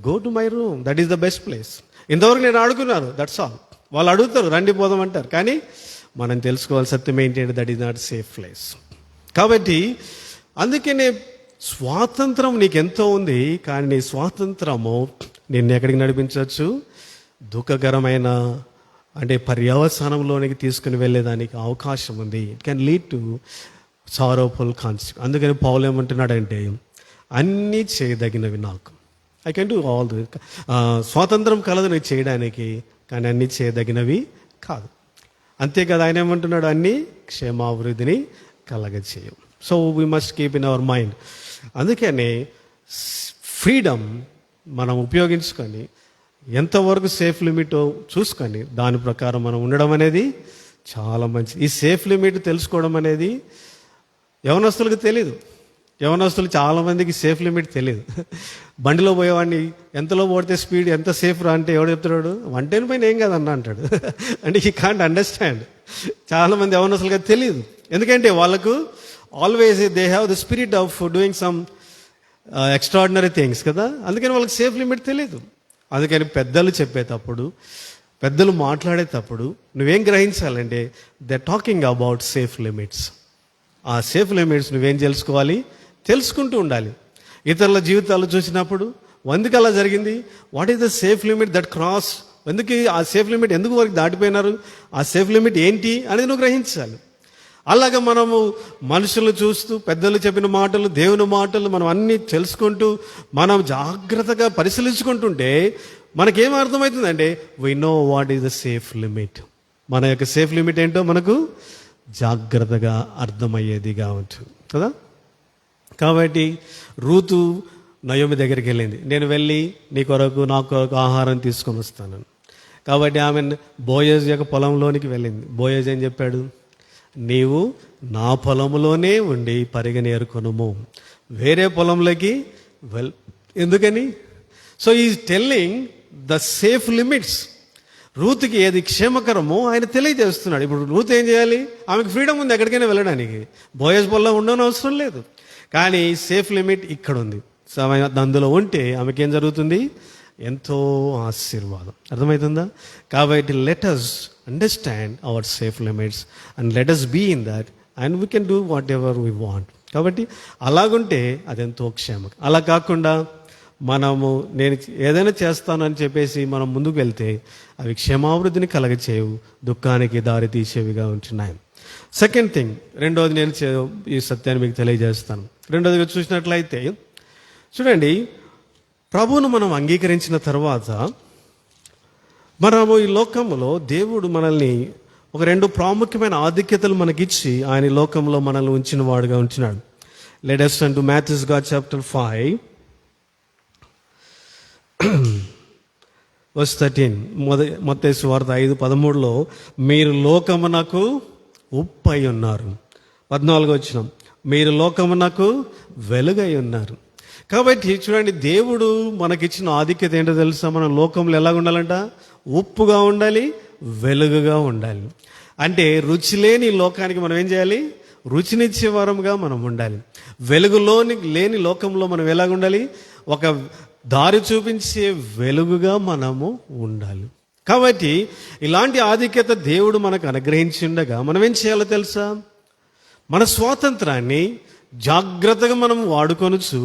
go to my room. That is the best place. ఇంతవరకు నేను ఆడుకున్నాను, దట్స్ ఆల్. వాళ్ళు అడుగుతారు, రండి పోదాం అంటారు. కానీ మనం తెలుసుకోవాలి సత్యం ఏంటంటే that is not safe place. కాబట్టి అందుకనే స్వాతంత్రం నీకెంతో ఉంది, కానీ నీ స్వాతంత్రము నిన్ను ఎక్కడికి నడిపించవచ్చు? దుఃఖకరమైన అంటే పర్యవసానంలోనికి తీసుకుని వెళ్ళేదానికి అవకాశం ఉంది. It can lead to sorrowful consequence. అందుకని పౌలు ఏమంటున్నాడంటే అన్నీ చేయదగినవి నాకు. I can do all the. స్వాతంత్రం కలదు నీకు చేయడానికి, కానీ అన్నీ చేయదగినవి కాదు. అంతేకాదు ఆయన ఏమంటున్నాడు? అన్నీ క్షేమాభివృద్ధిని కలగచేయం. So we must keep in our mind. అందుకని ఫ్రీడమ్ మనం ఉపయోగించుకొని ఎంతవరకు సేఫ్ లిమిట్ చూసుకొని దాని ప్రకారం మనం ఉండడం అనేది చాలా మంచిది. ఈ సేఫ్ లిమిట్ తెలుసుకోవడం అనేది యవనస్తులకు తెలీదు. యవనస్తులు చాలామందికి సేఫ్ లిమిట్ తెలియదు. బండిలో పోయేవాడిని ఎంతలో పోడితే స్పీడ్ ఎంత సేఫ్ రా అంటే ఎవడు చెప్తాడు? 110 పైన ఏం కాదన్న అంటాడు. అంటే హీ కాంట్ అండర్స్టాండ్. చాలామంది యవనస్తులుగా తెలియదు. ఎందుకంటే వాళ్ళకు always they have the spirit of doing some extraordinary things కదా. అందుకని వాళ్ళకి సేఫ్ లిమిట్ తెలియదు. అందుకని పెద్దలు చెప్పేటప్పుడు, పెద్దలు మాట్లాడేటప్పుడు నువ్వేం గ్రహించాలంటే they talking about safe limits. ఆ సేఫ్ లిమిట్స్ నువ్వేం తెలుసుకుంటూ ఉండాలి. ఇతరుల జీవితాలు చూసినప్పుడు ఎందుకు అలా జరిగింది, what is the safe limit that cross, ఎందుకు ఆ సేఫ్ లిమిట్ ఎందుకు వరకు దాటిపోయినారు, ఆ సేఫ్ లిమిట్ ఏంటి అనేది నువ్వు గ్రహించాలి. అలాగా మనము మనుషులు చూస్తూ, పెద్దలు చెప్పిన మాటలు, దేవుని మాటలు మనం అన్నీ తెలుసుకుంటూ మనం జాగ్రత్తగా పరిశీలించుకుంటుంటే మనకేం అర్థమవుతుందంటే we know what is the safe limit. మన యొక్క సేఫ్ లిమిట్ ఏంటో మనకు జాగ్రత్తగా అర్థమయ్యేదిగా ఉంటుంది కదా. కాబట్టి రూతు నయోమి దగ్గరికి వెళ్ళింది, నేను వెళ్ళి నీ కొరకు నా కొరకు ఆహారం తీసుకొని వస్తాను. కాబట్టి ఆమె బోయజ్ యొక్క పొలంలోనికి వెళ్ళింది. బోయజ్ ఏం చెప్పాడు? నీవు నా పొలంలోనే ఉండి పరిగెని ఏరుకొనుము, వేరే పొలంలోకి ఎందుకని? So is telling the safe limits. రూత్కి ఏది క్షేమకరమో ఆయన తెలియజేస్తున్నాడు. ఇప్పుడు రూత్ ఏం చేయాలి? ఆమెకు ఫ్రీడమ్ ఉంది ఎక్కడికైనా వెళ్ళడానికి. బోయజ్ పొలం ఉండని అవసరం లేదు. కానీ సేఫ్ లిమిట్ ఇక్కడ ఉంది. సో అందులో ఉంటే ఆమెకేం జరుగుతుంది? ఎంతో ఆశీర్వాదం. అర్థమవుతుందా? కాబట్టి let us understand our safe limits and let us be in that and we can do whatever we want. కాబట్టి అలాగుంటే అదెంతో క్షేమం. అలా కాకుండా మనము నేను ఏదైనా చేస్తానని చెప్పేసి మనం ముందుకు వెళ్తే అవి క్షేమాభివృద్ధిని కలగచేయవు, దుఃఖానికి దారి తీసేవిగా ఉంటున్నాయి. సెకండ్ థింగ్, రెండోది నేను ఈ సత్యాన్ని మీకు తెలియజేస్తాను. రెండోదిగా చూసినట్లయితే చూడండి, ప్రభువును మనం అంగీకరించిన తర్వాత మనము ఈ లోకంలో దేవుడు మనల్ని ఒక రెండు ప్రాముఖ్యమైన ఆధిక్యతలు మనకిచ్చి ఆయన ఈ లోకంలో మనల్ని ఉంచిన వాడుగా ఉంచినాడు. Let us turn to Matthew God chapter 5 verse 13. మత్తయి సువార్త 5:13లో మీరు లోకమునకు ఉప్పై ఉన్నారు. 14 వచనం, మీరు లోకమునకు వెలుగై ఉన్నారు. కాబట్టి చూడండి, దేవుడు మనకిచ్చిన ఆధిక్యత ఏంటో తెలుసా? మనం లోకంలో ఎలాగ ఉండాలంట? ఉప్పుగా ఉండాలి, వెలుగుగా ఉండాలి. అంటే రుచి లేని లోకానికి మనం ఏం చేయాలి? రుచినిచ్చే వారంగా మనం ఉండాలి. వెలుగులోని లేని లోకంలో మనం ఎలాగ ఉండాలి? ఒక దారి చూపించే వెలుగుగా మనము ఉండాలి. కాబట్టి ఇలాంటి ఆధిక్యత దేవుడు మనకు అనుగ్రహించిండగా మనం ఏం చేయాలో తెలుసా? మన స్వాతంత్రాన్ని జాగ్రత్తగా మనం వాడుకొనుచు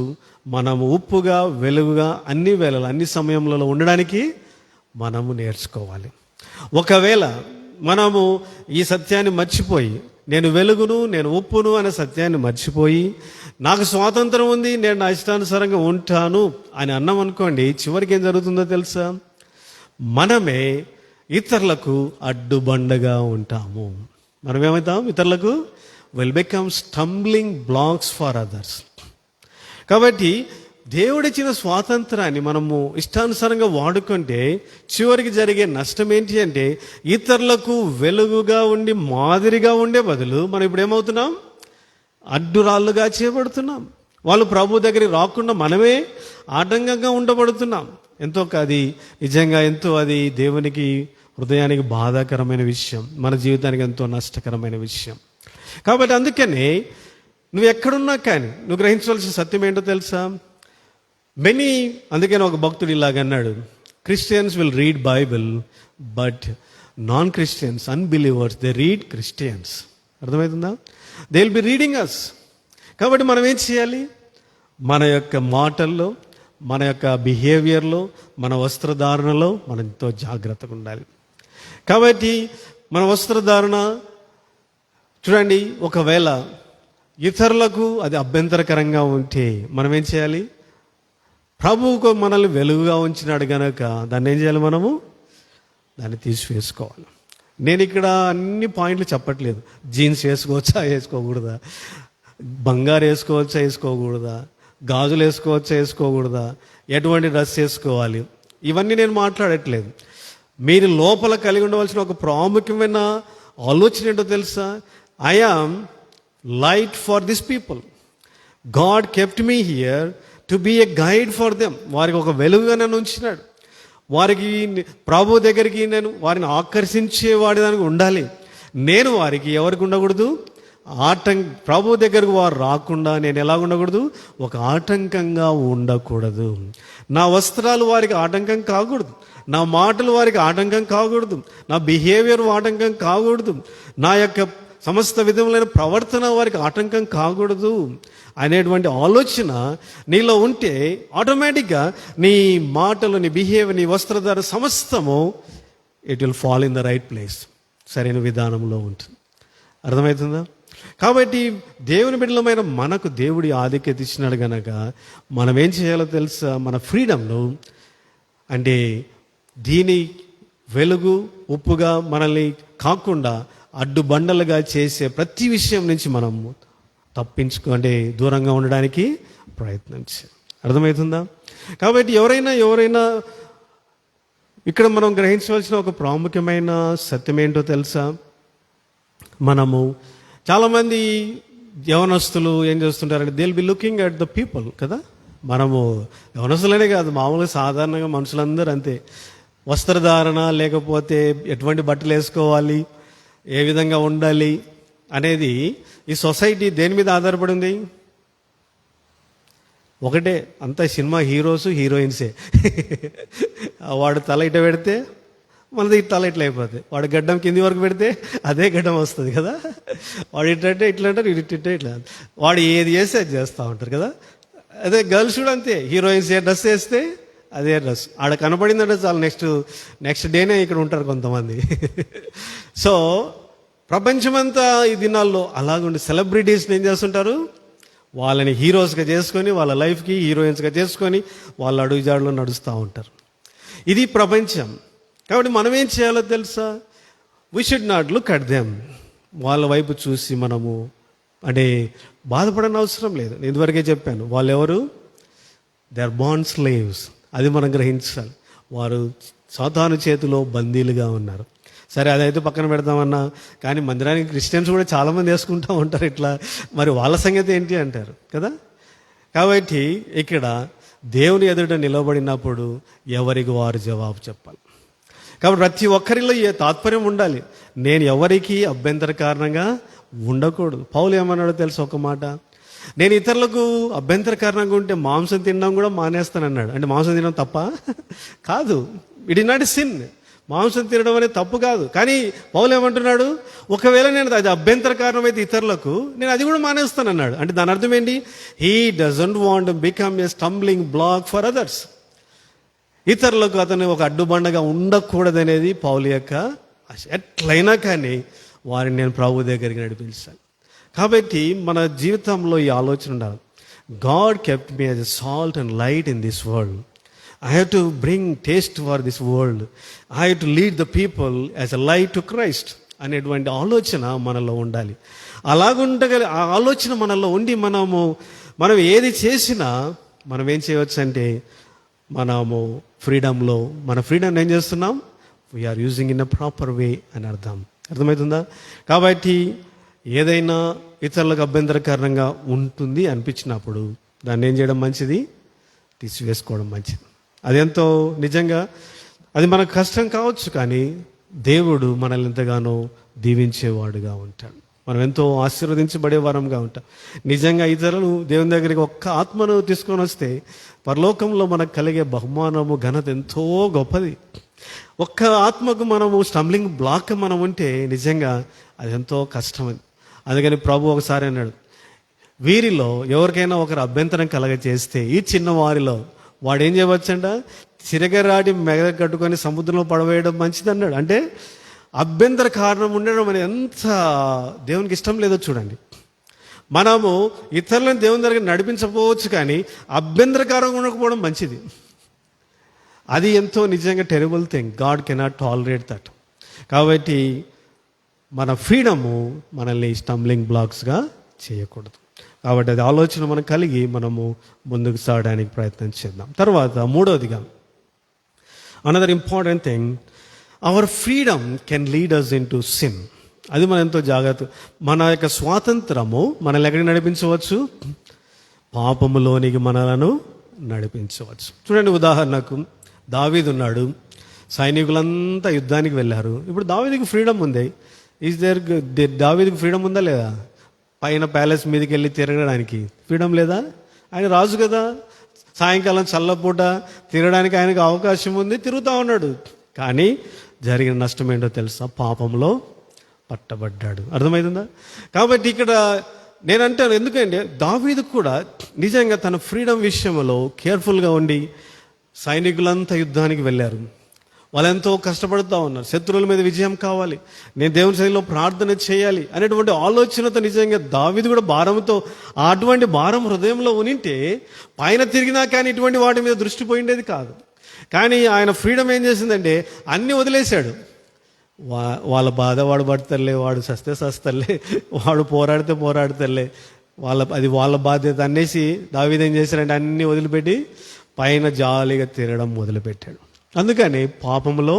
మనము ఉప్పుగా వెలుగుగా అన్ని వేళలు అన్ని సమయంలో ఉండడానికి మనము నేర్చుకోవాలి. ఒకవేళ మనము ఈ సత్యాన్ని మర్చిపోయి నేను వెలుగును నేను ఉప్పును అనే సత్యాన్ని మర్చిపోయి నాకు స్వాతంత్రం ఉంది నేను నా ఇష్టానుసారంగా ఉంటాను అని అన్నాం అనుకోండి, చివరికి ఏం జరుగుతుందో తెలుసా? మనమే ఇతరులకు అడ్డుబండగా ఉంటాము. మనం ఏమవుతాం? ఇతరులకు will become stumbling blocks for others. కాబట్టి దేవుడిచ్చిన స్వాతంత్రాన్ని మనము ఇష్టానుసారంగా వాడుకుంటే చివరికి జరిగే నష్టం ఏంటి అంటే, ఇతరులకు వెలుగుగా ఉండి మాదిరిగా ఉండే బదులు మనం ఇప్పుడు ఏమవుతున్నాం? అడ్డురాళ్ళుగా చేయబడుతున్నాం. వాళ్ళు ప్రభు దగ్గరికి రాకుండా మనమే ఆటంకంగా ఉండబడుతున్నాం. అది నిజంగా ఎంతో అది దేవునికి హృదయానికి బాధాకరమైన విషయం, మన జీవితానికి ఎంతో నష్టకరమైన విషయం. కాబట్టి అందుకనే నువ్వు ఎక్కడున్నా కానీ నువ్వు గ్రహించవలసిన సత్యం ఏంటో తెలుసా? అందుకని ఒక భక్తుడు ఇలాగన్నాడు, Christians will read Bible but non Christians, unbelievers, they read Christians. అర్థమవుతుందా? They will be reading us. కాబట్టి మనం ఏం చేయాలి? మన యొక్క మాటల్లో, మన యొక్క బిహేవియర్లో, మన వస్త్రధారణలో మనం ఎంతో జాగ్రత్తగా ఉండాలి. కాబట్టి మన వస్త్రధారణ చూడండి, ఒకవేళ ఇతరులకు అది అభ్యంతరకరంగా ఉంటే మనం ఏం చేయాలి? ప్రభువుకు మనల్ని వెలుగుగా ఉంచినాడు గనక దాన్ని ఏం చేయాలి? మనము దాన్ని తీసివేసుకోవాలి. నేను ఇక్కడ అన్ని పాయింట్లు చెప్పట్లేదు. జీన్స్ వేసుకోవచ్చా వేసుకోకూడదా, బంగారు వేసుకోవచ్చా వేసుకోకూడదా, గాజులు వేసుకోవచ్చా వేసుకోకూడదా, ఎటువంటి డ్రెస్ వేసుకోవాలి, ఇవన్నీ నేను మాట్లాడట్లేదు. మీరు లోపల కలిగి ఉండవలసిన ఒక ప్రాముఖ్యమైన ఆలోచన ఏంటో తెలుసా? I am light for this people. God kept me here to be a guide for them. వారికి ఒక వెలుగుగా నన్ను ఉంచినాడు. వారికి ప్రభు దగ్గరికి నేను వారిని ఆకర్షించేవాడి దానికి ఉండాలి. నేను వారికి ఎవరికి ఉండకూడదు? ప్రభు దగ్గరకు వారు రాకుండా నేను ఎలా ఉండకూడదు? ఒక ఆటంకంగా ఉండకూడదు. నా వస్త్రాలు వారికి ఆటంకం కాకూడదు, నా మాటలు వారికి ఆటంకం కాకూడదు, నా బిహేవియర్ ఆటంకం కాకూడదు, నా యొక్క సమస్త విధములైన ప్రవర్తన వారికి ఆటంకం కాకూడదు అనేటువంటి ఆలోచన నీలో ఉంటే ఆటోమేటిక్గా నీ మాటలు, నీ బిహేవియర్, నీ వస్త్రధార సమస్తము it will fall in the right place, సరైన విధానంలో ఉంటుంది. అర్థమవుతుందా? కాబట్టి దేవుని బిడ్డలమైన మనకు దేవుడి ఆధిక్యత ఇచ్చినాడు గనక మనం ఏం చేయాలో తెలుసా? మన ఫ్రీడంలో అంటే దీని వెలుగు ఉప్పుగా మనల్ని కాకుండా అడ్డుబండలుగా చేసే ప్రతి విషయం నుంచి మనం అంటే దూరంగా ఉండడానికి ప్రయత్నించాలి. అర్థమవుతుందా? కాబట్టి ఎవరైనా ఇక్కడ మనం గ్రహించవలసిన ఒక ప్రాముఖ్యమైన సత్యం ఏంటో తెలుసా? మనము చాలామంది యవనస్తులు ఏం చేస్తుంటారంటే they will be looking at the people కదా. మనము యవనస్తులనే కాదు, మామూలుగా సాధారణంగా మనుషులందరూ అంతే. వస్త్రధారణ లేకపోతే ఎటువంటి బట్టలు వేసుకోవాలి, ఏ విధంగా ఉండాలి అనేది ఈ సొసైటీ దేని మీద ఆధారపడి ఉంది? ఒకటే, అంతా సినిమా హీరోస్ హీరోయిన్సే. వాడు తల ఇట పెడితే మనది తల ఇట్లా అయిపోతుంది, వాడు గడ్డం కింది వరకు పెడితే అదే గడ్డం వస్తుంది కదా. వాడు ఇట్లంటే ఇట్లా అంటారు, ఇట్లా ఇట్లా, వాడు ఏది చేస్తే అది చేస్తూ ఉంటారు కదా. అదే గర్ల్స్ కూడా అంతే, హీరోయిన్స్ ఏ డ్రెస్ వేస్తే అదే డ్రెస్ ఆడ కనపడిందంటే చాలు నెక్స్ట్ డేనే ఇక్కడ ఉంటారు కొంతమంది. సో ప్రపంచమంతా ఈ దినాల్లో అలాగుండి సెలబ్రిటీస్ని ఏం చేస్తుంటారు? వాళ్ళని హీరోస్గా చేసుకొని వాళ్ళ లైఫ్కి హీరోయిన్స్గా చేసుకొని వాళ్ళ అడుగుజాడులో నడుస్తూ ఉంటారు. ఇది ప్రపంచం. కాబట్టి మనం ఏం చేయాలో తెలుసా? We should not look at them. వాళ్ళ వైపు చూసి మనము అంటే బాధపడని అవసరం లేదు. నేను ఇదివరకే చెప్పాను, వాళ్ళు ఎవరు? They are bond slaves. అది మనం గ్రహించాలి. వారు సాతాను చేతిలో బందీలుగా ఉన్నారు. సరే, అదైతే పక్కన పెడతామన్నా, కానీ మందిరానికి క్రిస్టియన్స్ కూడా చాలామంది వేసుకుంటూ ఉంటారు ఇట్లా. మరి వాళ్ళ సంగతి ఏంటి అంటారు కదా. కాబట్టి ఇక్కడ దేవుని ఎదుట నిలబడినప్పుడు ఎవరికి వారు జవాబు చెప్పాలి. కాబట్టి ప్రతి ఒక్కరిలో ఈ తాత్పర్యం ఉండాలి. నేను ఎవరికి అభ్యంతర కారణంగా ఉండకూడదు. పౌలు ఏమన్నాడో తెలుసు ఒక మాట, నేను ఇతరులకు అభ్యంతర కారణంగా ఉంటే మాంసం తినడం కూడా మానేస్తానన్నాడు. అంటే మాంసం తినడం తప్ప కాదు, it is not a sin. మాంసం తినడం అనేది తప్పు కాదు. కానీ పౌలు ఏమంటున్నాడు? ఒకవేళ నేను అది అభ్యంతర కారణమైతే ఇతరులకు, నేను అది కూడా మానేస్తానన్నాడు. అంటే దాని అర్థం ఏంటి? He doesn't want become a stumbling block for others. ఇతరులకు అతను ఒక అడ్డుబండగా ఉండకూడదనేది పౌలు యొక్క ఆశ. ఎట్లయినా కానీ వారిని నేను ప్రభు దగ్గరికి నడిపించాను. కాబట్టి మన జీవితంలో ఈ ఆలోచన ఉండాలి. God kept me as a salt and light in this world. I have to bring taste for this world. I have to lead the people as a light to Christ అనేటువంటి ఆలోచన మనలో ఉండాలి. ఆ ఆలోచన మనలో ఉండి మనం ఏది చేసినా మనం ఏం చేయవచ్చు అంటే మనము ఫ్రీడంలో మన ఫ్రీడమ్ ఏం చేస్తున్నాం, we are using in a proper way అని అర్థమవుతుందా? కాబట్టి ఏదైనా ఇతరులకు అభ్యంతరకరంగా ఉంటుంది అనిపించినప్పుడు దాన్ని ఏం చేయడం మంచిది, తీసివేసుకోవడం మంచిది. అదెంతో నిజంగా అది మనకు కష్టం కావచ్చు, కానీ దేవుడు మనల్ని ఎంతగానో దీవించేవాడుగా ఉంటాడు. మనం ఎంతో ఆశీర్వదించబడే వారంగా ఉంటాం. నిజంగా ఇతరులు దేవుని దగ్గరికి ఒక్క ఆత్మను తీసుకొని వస్తే పరలోకంలో మనకు కలిగే బహుమానము, ఘనత ఎంతో గొప్పది. ఒక్క ఆత్మకు మనము స్టంబ్లింగ్ బ్లాక్ మనం ఉంటే నిజంగా అది ఎంతో కష్టమది. అందుకని ప్రభు ఒకసారి అన్నాడు, వీరిలో ఎవరికైనా ఒకరు అభ్యంతరం కలగచేస్తే ఈ చిన్న వారిలో వాడు ఏం చేయవచ్చంట, చిరగరాడి మెగ కట్టుకొని సముద్రంలో పడవేయడం మంచిది అన్నాడు. అంటే అభ్యంతర కారణం ఉండడం అనేది ఎంత దేవునికి ఇష్టం లేదో చూడండి. మనము ఇతరులను దేవుని దగ్గర నడిపించకపోవచ్చు, కానీ అభ్యంతరకారంగా ఉండకపోవడం మంచిది. అది ఎంతో నిజంగా terrible thing. God cannot tolerate that. కాబట్టి మన ఫ్రీడము మనల్ని స్టంబ్లింగ్ బ్లాక్స్గా చేయకూడదు. కాబట్టి అది ఆలోచన మనం కలిగి మనము ముందుకు సాగడానికి ప్రయత్నం చేద్దాం. తర్వాత మూడవదిగా, another important thing, our freedom can lead us into sin. అది మనం ఎంతో జాగ్రత్త. మన యొక్క స్వాతంత్రము మనల్ని ఎక్కడికి నడిపించవచ్చు, పాపములోనికి మనలను నడిపించవచ్చు. చూడండి, ఉదాహరణకు దావీదు ఉన్నాడు, సైనికులంతా యుద్ధానికి వెళ్ళారు. ఇప్పుడు దావీదుకి ఫ్రీడమ్ ఉంది. దావీదుకి ఫ్రీడమ్ ఉందా లేదా? పైన ప్యాలెస్ మీదకి వెళ్ళి తిరగడానికి ఫ్రీడమ్ లేదా? ఆయన రాజు కదా, సాయంకాలం చల్లపూట తిరగడానికి ఆయనకు అవకాశం ఉంది, తిరుగుతూ ఉన్నాడు. కానీ జరిగిన నష్టం ఏంటో తెలుసా? పాపంలో పట్టబడ్డాడు. అర్థమవుతుందా? కాబట్టి ఇక్కడ నేనంటాను, ఎందుకంటే దావీదు కూడా నిజంగా తన ఫ్రీడమ్ విషయంలో కేర్ఫుల్గా ఉండి, సైనికులంతా యుద్ధానికి వెళ్ళారు, వాళ్ళు ఎంతో కష్టపడుతూ ఉన్నారు, శత్రువుల మీద విజయం కావాలి, నేను దేవుని సన్నిధిలో ప్రార్థన చేయాలి అనేటువంటి ఆలోచనతో నిజంగా దావీదు కూడా భారంతో, అటువంటి భారం హృదయంలో ఉనింటే పైన తిరిగినా కానీ ఇటువంటి వాటి మీద దృష్టి పోయిండేది కాదు. కానీ ఆయన ఫ్రీడమ్ ఏం చేసిందంటే అన్నీ వదిలేశాడు. వాళ్ళ బాధ వాడు పడతలే, వాడు సస్తే సస్తలే, వాడు పోరాడితే పోరాడతలే, అది వాళ్ళ బాధ్యత అనేసి దావీదు ఏం చేశాడంటే అన్నీ వదిలిపెట్టి పైన జాలీగా తిరగడం మొదలుపెట్టాడు. అందుకని పాపంలో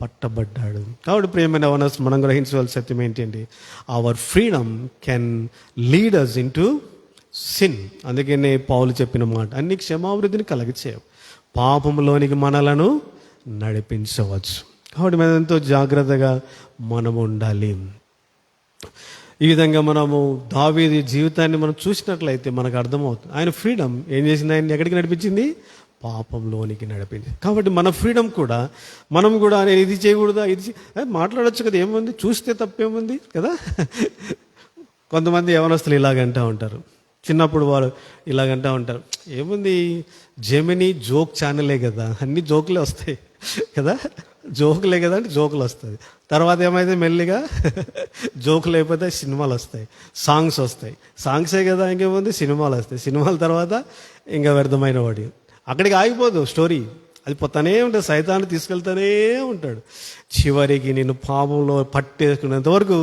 పట్టబడ్డాడు. కాబట్టి ప్రియమైన వనస్ మనం గ్రహించవలసిన సత్యం ఏంటంటే, our freedom can lead us into sin. అందుకనే పౌలు చెప్పిన మాట, అన్ని క్షమాభివృద్ధిని కలగచేయవు, పాపంలోనికి మనలను నడిపించవచ్చు. కాబట్టి మనం ఎంతో జాగ్రత్తగా మనము ఉండాలి. ఈ విధంగా మనము దావీదు జీవితాన్ని మనం చూసినట్లయితే మనకు అర్థమవుతుంది, ఆయన ఫ్రీడమ్ ఏం చేసింది, ఆయన ఎక్కడికి నడిపించింది, పాపంలోనికి నడిపించింది. కాబట్టి మన ఫ్రీడమ్ కూడా మనం కూడా నేను ఇది చేయకూడదా, ఇది మాట్లాడచ్చు కదా, ఏముంది, చూస్తే తప్పేముంది కదా. కొంతమంది యవనస్తులు ఇలాగంటూ ఉంటారు, చిన్నప్పుడు వారు ఇలాగంటూ ఉంటారు, ఏముంది జెమినీ జోక్ ఛానలే కదా, అన్ని జోకులే వస్తాయి కదా, జోకులే కదా అంటే జోకులు వస్తుంది. తర్వాత ఏమైతే మెల్లిగా జోకులు అయిపోతే సినిమాలు వస్తాయి, సాంగ్స్ వస్తాయి, సాంగ్సే కదా ఇంకేముంది, సినిమాలు వస్తాయి, సినిమాల తర్వాత ఇంకా వ్యర్థమైన వాడి అక్కడికి ఆగిపోదు స్టోరీ, అది పోతానే ఉంటుంది, సైతాన్ని తీసుకెళ్తానే ఉంటాడు. చివరికి నిన్ను పాపంలో పట్టేసుకునేంత వరకు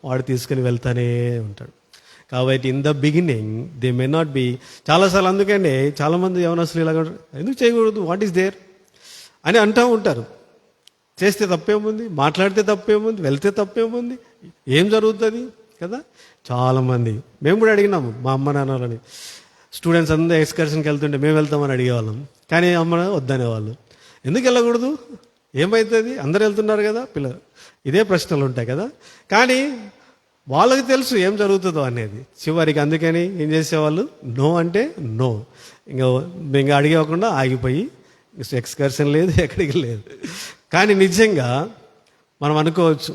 వాడు తీసుకుని వెళ్తానే ఉంటాడు. కాబట్టి in the beginning they may not be, చాలాసార్లు అందుకండి చాలామంది యవనస్తులు ఇలాగ ఎందుకు చేయకూడదు, వాట్ ఈస్ దేర్ అని అంటూ ఉంటారు. చేస్తే తప్పేముంది, మాట్లాడితే తప్పేముంది, వెళ్తే తప్పేముంది, ఏం జరుగుతుంది కదా. చాలామంది మేము కూడా అడిగినాము మా అమ్మ నాన్నలని, స్టూడెంట్స్ అందరూ ఎక్స్కర్షన్కి వెళ్తుంటే మేము వెళ్తామని అడిగేవాళ్ళం, కానీ అమ్మ వద్దనేవాళ్ళు. ఎందుకు వెళ్ళకూడదు, ఏమవుతుంది, అందరు వెళ్తున్నారు కదా పిల్లలు, ఇదే ప్రశ్నలు ఉంటాయి కదా. కానీ వాళ్ళకి తెలుసు ఏం జరుగుతుందో అనేది. చివరికి అందుకని ఏం చేసేవాళ్ళు, నో అంటే నో, ఇంకా అడిగకుండా ఆగిపోయి ఎక్స్కర్షన్ లేదు, ఎక్కడికి లేదు. కానీ నిజంగా మనం అనుకోవచ్చు